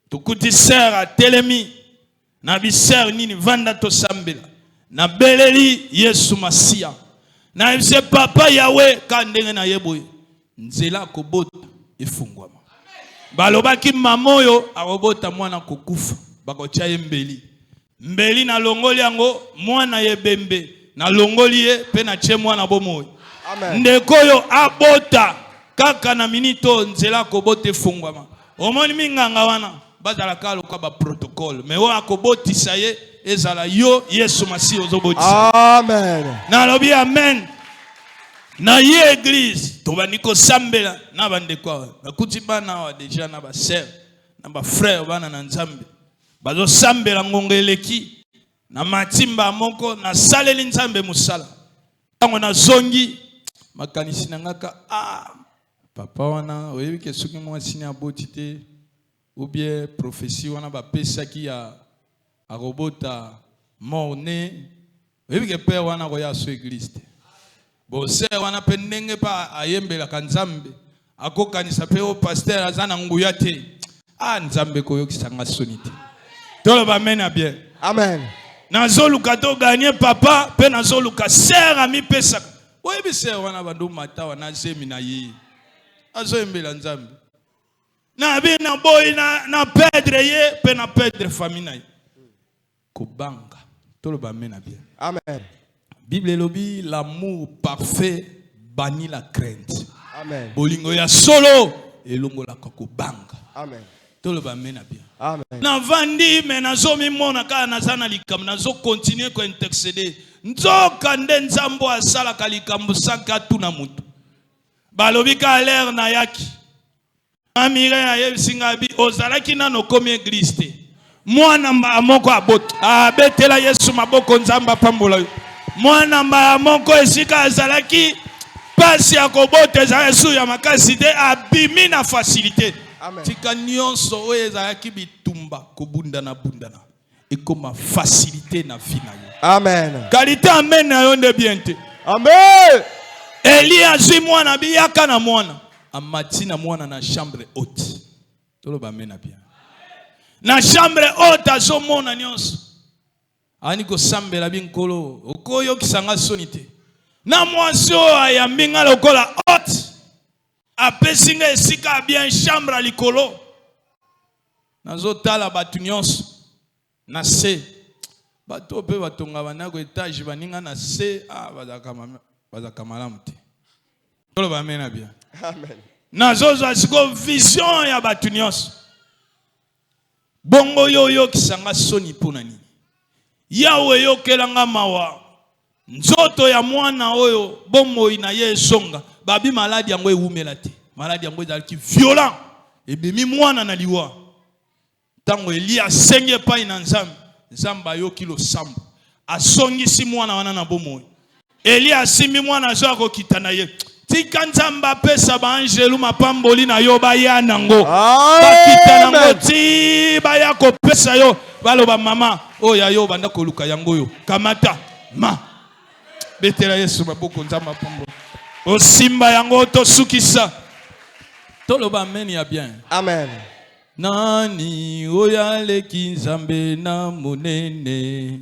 S1: tukuti sœur a telemi na bi sœur nini vanda to sambela na beleli Yesu Masia na yebise papa yawe ka ndenge na yeboye nzela kobota efungwama balobaki mamoyo akobota mwana kokufa bakotia ye mbeli na longoli yango mwana yebembe na longoli ye pe na tie mwana bomoyo ndeko yo abota kaka na minito nzela kobota efungwama omoni minganga wana bazalaka loka ba protocole mais wa akobotisa ye ezala yo Yesu Masiya ozobotisa.
S2: Amen.
S1: Na lobi amen. Na ye église tobandi kosambela na bandeko bakuti bana wa déjà na ba sœur na ba frère bana na nzambe bazo sambela ngonga eleki na matimba moko na saleli nzambe musala tango na zongi makanisi na ngaka papa wana oyebike soki mwasi ni aboti te ou bien prophétie wana ba pesaki ya arobota morne oyebike père wana ko ya so église te bose wana pe ndenge pa ayembela kanzambe akokanisa pe o pasteur azana nguya te nzambe koyokisa nga sonite toloba mena bien
S2: Amen.
S1: nazoluka to gagner papa pe nazoluka sœur ami pesa oyebi sœur wana bandu mata wana zemi na ye azoyembela nzambe na bi na boy na perdre ye pe na perdre famille na ye kobanga toloba mena bien
S2: Amen.
S1: Bible lobi l'amour parfait bannit la crainte.
S2: Amen.
S1: Bolingo ya solo elongola kokobanga.
S2: Amen.
S1: Toloba mena bien.
S2: Amen.
S1: Na vandi me nazo mimona kala nazana likambo nazo continuer ko intercéder. Nzoka nde nzambo asala kalikambo saka tuna mutu. Balobi ka l'air na yaki. Amire ya yesinga bi ozalaki nano komi église te. Mwana mba moko abot. Abetela Yesu maboko nzamba pambola yo. Mwana mba moko esika azalaki pasi ya koboteza Yesu ya makasi te abimi na facilité.
S2: Amen.
S1: Tika nyonso oyo ezalaki bitumba kobundana bundana ekoma facilité na vie na yo.
S2: Amen.
S1: Qualité amen na yo nde bien te.
S2: Amen.
S1: Eli azwi mwana biyaka na mwana amati na mwana na chambre haute. Toloba amen na bien. Na chambre haute azomona nyonso. Ani ko sambela binkolo okoyo kisanga soni te. Na mwasi oyo ayambi nga lokola haute. Apesinga esika bien chambre likolo. Nazo tala batu nyonso. Na se. Bato pe batonga banako etage baninga na se. Bazaka malamu te. Toloba amen na bien.
S2: Amen.
S1: Nazo zwa vision ya batu nyonso. Bongo yo kisanga soni pona nini. Yawe yo kelanga mawa. Nzoto ya mwana oyo bomo ina ye songa. Babi maladi yango ewumela te. Maladi yango ezalaki violent. Ebemi mwana na liwa. Tango Elia senge pa ina nzambe. Nzamba yo kilo sambo. Asongisi mwana wana na bomo. Elia simbi mwana zo akokita na ye. Tika nzamba pesa ba angelu mapamboli na yo baya nango. Bakita nango ti baya ko pesa yo. Baloba mama oya yo banda koluka yango yo. Kamata ma. Betela Yesu maboko nzamba pamboli. Osimba yango to sukisa. Toloba amen ya bien.
S2: Amen.
S1: Nani oyale kinzambe na monene.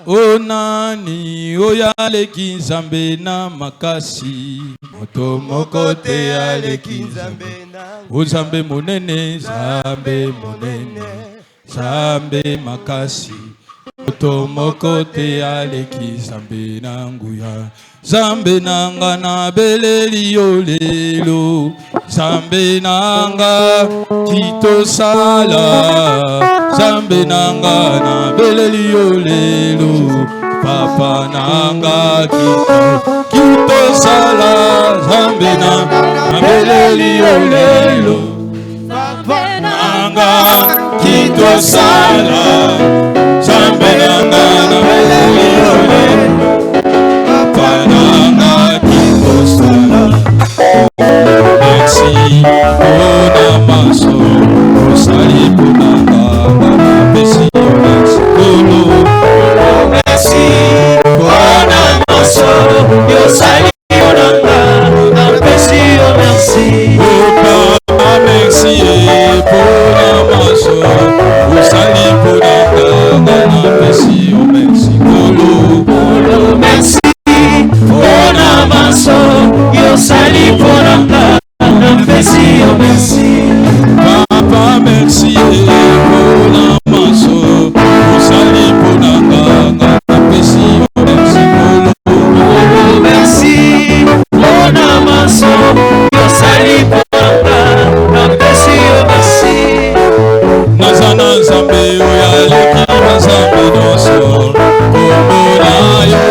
S1: O nani oyale kinzambe na makasi. Moto moko te ale kinzambe na. O zambe monene, zambe monene. Zambe makasi. Moto moko te ale kinzambe na nguya. Zambe nanga na beleli yo lelo. Zambe nanga kito sala. Zambe nanga na beleli yo lelo. Papa nanga kito sala. Zambe nanga na beleli yo lelo. Papa nanga kito sala. Zambe nanga na beleli yo lelo. Merci, Bona Maso, Osali Bonanga, merci, merci, Bona Maso, Osali Bonanga, merci, merci, merci, Bona Maso, Osali Bonanga, merci, merci, merci. Bona maso, yo sali poranga, merci, oh merci. Papa merci, bona maso, yo sali poranga, merci, oh merci. Oh merci, bona maso, yo sali poranga, merci, oh merci. Nazana zambe, oh yale ki zambe doso, bona yo.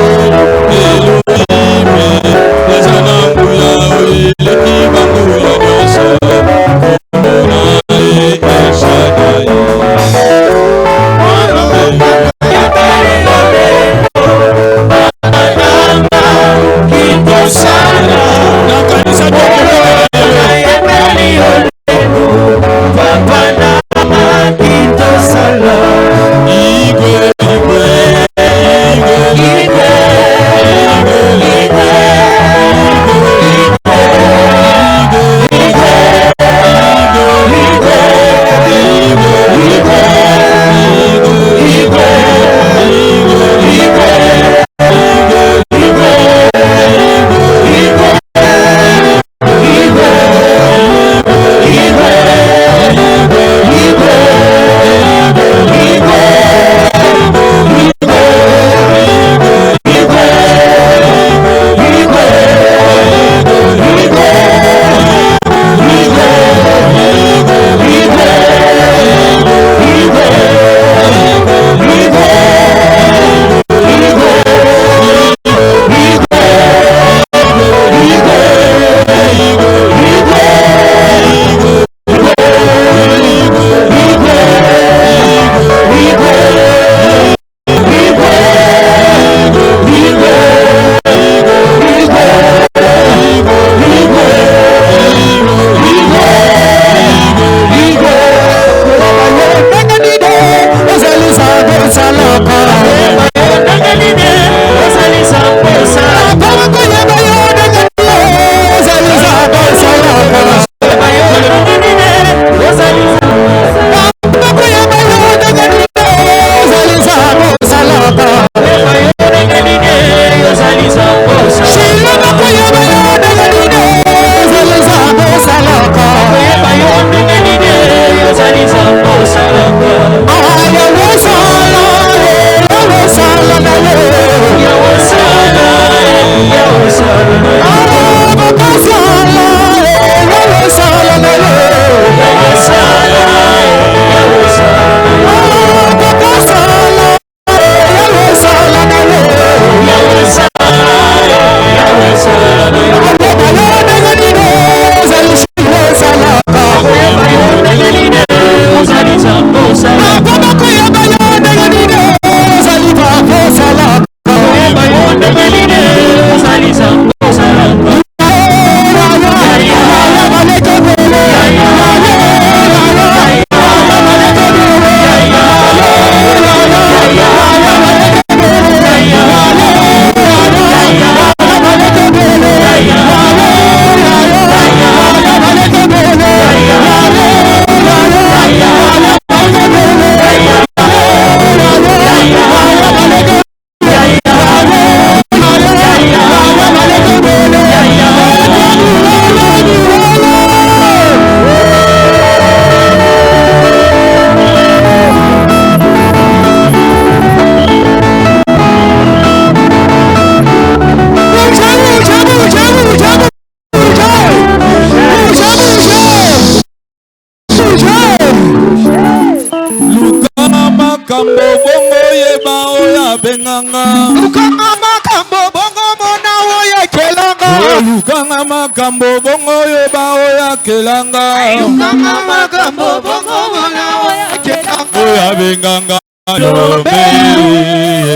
S1: bongo yo ba oya kelanga.
S3: Ayukanga makambo bongo na oya kelanga.
S1: Oya benganga elobe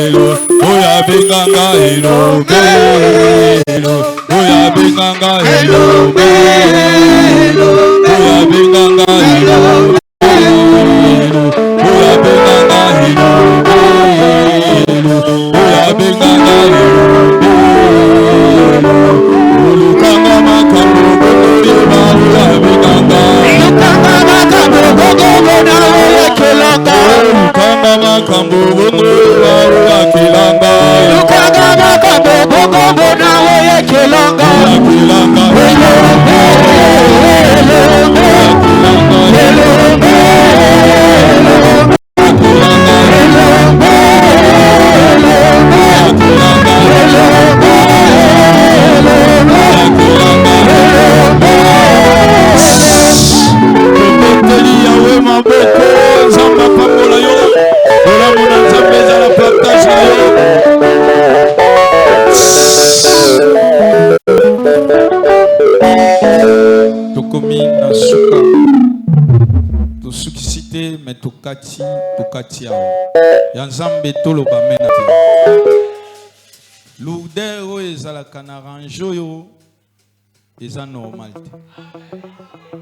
S1: elo. Oya benganga elobe elo. Oya benganga elobe elo. Oya benganga elobe elo. Oya benganga elobe elo. Oya benganga elobe elo. Olukanga makambo bongo yo ba oya benganga.
S3: Ayukanga makambo bongo na oya kelanga.
S1: Olukanga makambo bongo yo ba oya kelanga.
S3: Ayukanga makambo bongo na oya kelanga.
S1: Oya kelanga.
S3: Elobe elobe elobe elobe.
S1: Mais tokati yao yanzambe tolo bamena te lourdeur oyo ezalaka na range oyo eza normal te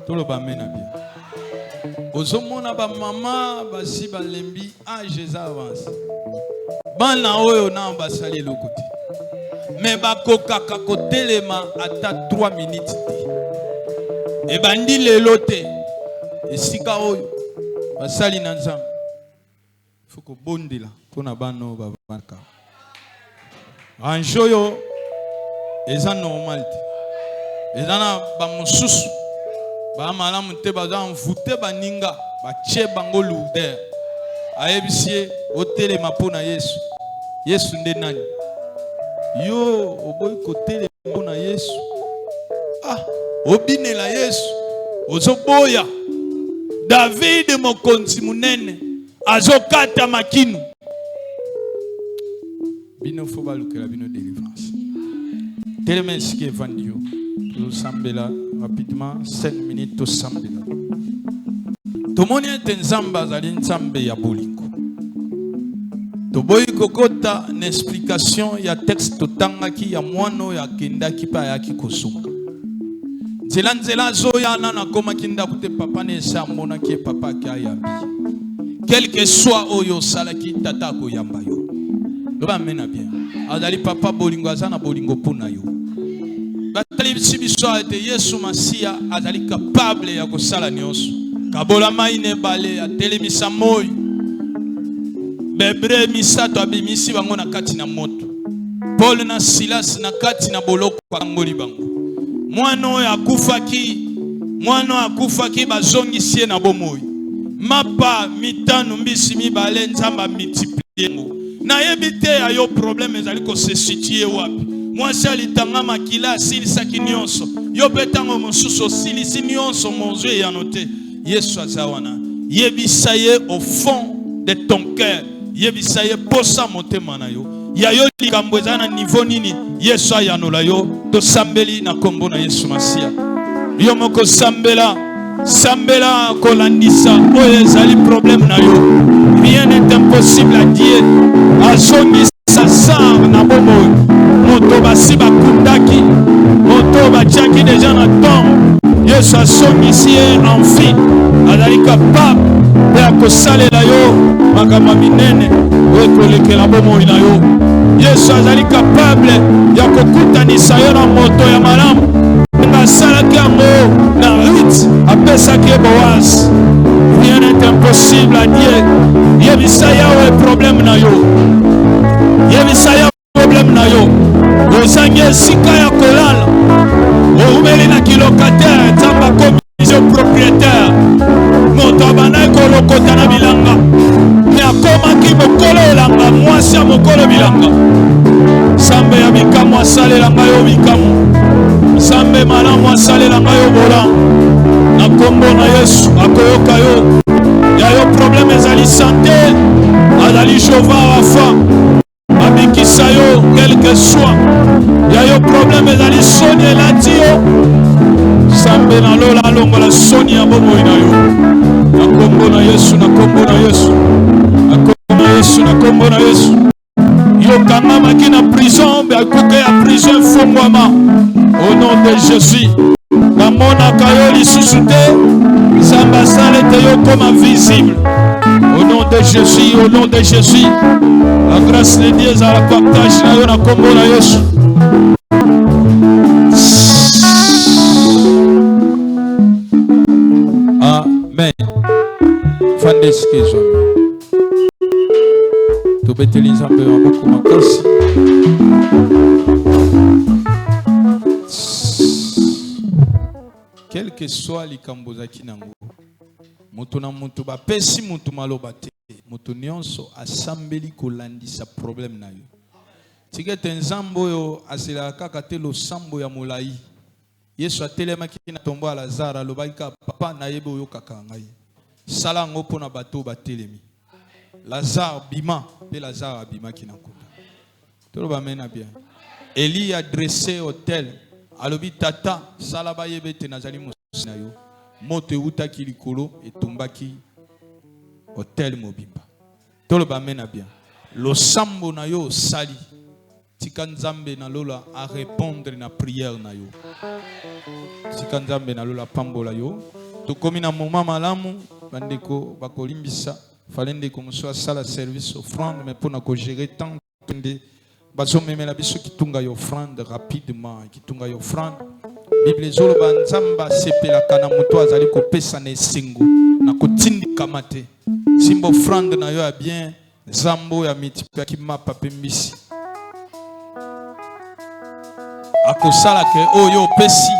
S1: tolo bamena bien ozomona bamama basi balembi age eza avance bana oyo na basali eloko te me bakokaka kotelema ata 3 minutes te ebandi lelo te esika oyo basali na nzambe faut bondela pona bano babanaka range oyo eza normal te eza na bamosusu bamalamu te baza mvute baninga batie bango lourdeur ayebisi ye otelema mpona yesu yesu nde nani yo oboyi kotelema mpona yesu obinela yesu ozoboya David mokonzi munene azokata makinu bino fo balukela bino délivrance telema esike evandi yo tosambela rapidement 5 minutes tosambela tomoni ete nzambe azali nzambe ya bolingo toboyi kokota na explication ya texte totangaki ya mwana oyo akendaki mpe ayaki kosunga nzela zoyana nakomaki ndako te papa ne esa amonaki ye papa ake ayambi quel que soit oyo osalaki tata akoyamba yo loba amena bien azali papa bolingo aza na bolingo mpona yo batalisi biso ete yesu masiya azali capable ya kosala nyonso kabola mai na ebale atelemisa moi bebre misato abimisi bango na kati na moto Paul na Silas na kati na boloko bangoli bango mwana oyo akufaki bazongisi ye na bomoi mapa mitano mbisi mibale nzamba multiplie ngo nayebi te ayo problème ezali kosesitue wapi mwasi alitanga makila asilisaki nyonso yo mpe ntango mosusu osilisi nyonso monzwi eyano te yesu aza wana yebisa ye au fond de ton cœur yebisa ye posa motema na yo ya yo likambo eza na niveau nini yesu ayanola yo tosambeli na kombo na yesu masiya yo moko sambela kolandisa oyo ezali problème na yo rien n'est impossible à Dieu azongisa sar na bomoi moto basi bakundaki moto batiaki deja na tombe yesu azongisi ye enfi azali capable mpe akosalela yo makambo minene oyo ekolekela bomoi na yo yesu azali capable ya kokutanisa yo na moto ya malamu asalaki yango na Ruth apesaki ye Boaz rien n'est impossible à Dieu yebisa yawe problème na yo yebisa yawe problème na yo ozangi esika ya kolala oumeli na kilokataire nzambe akomisi yo propriétaire moto abandaki kolokota na bilanga me akomaki mokolo elanga mwasi ya mokolo bilanga nzambe ya bikamu asalela ngai yo bikamu nzambe malamu asalela ngai yo bolamu na kombo na yesu akoyoka yo ya yo problème ezali santé azali jova wafa abikisa yo quelque soit ya yo problème ezali soni elati yo Nzambe na lola alongo la soni ya bomoi na yo. Na kombo na Yesu, na kombo na Yesu. Na kombo na Yesu, na kombo na Yesu. Yo kangama ki na prison, be akuke ya prison fongwama. Au nom de Jésus. Na mona kayo lisusu te. Nzamba sale te yo comme visible. Au nom de Jésus, au nom de Jésus. La grâce de Dieu à la partage na yo na kombo na Yesu. Amen. Fandeske zombie. Tobeteli Nzambe wa beaucoup makasi. Quel que soit likambo zaki nango. Moto na moto ba pesi moto maloba te. Moto nyonso asambeli kolandisa problème na yo. Tigete Nzambo yo asila kaka te lo sambo ya molai. Yesu atelema ki na tombo ya Lazare alobaka papa na yebe oyo kaka ngai. Sala ngo pona bato batelemi. Lazare bima pe Lazare abima ki na kuta. Toloba mena bien. Eli a dressé hôtel. Alobi tata sala ba yebe te nazali musina yo. Moto uta ki likolo etumbaki hôtel mobimba. Toloba mena bien. Lo sambo na yo sali. Tika Nzambe na lola a répondre na prière na yo. Tika Nzambe na lola pambola yo. Tokomi na moment malamu bandeko bakolimbisa falende ko muso sala service offrande mais pour na ko gérer tant de bazo memela biso kitunga yo offrande rapidement kitunga yo offrande Bible zolo ba Nzamba sepela kana muto azali ko pesa na esengo na ko tindika mate simbo offrande na yo ya bien Zambo ya mitipa ki mapa pembisi akosala ke oyo pesi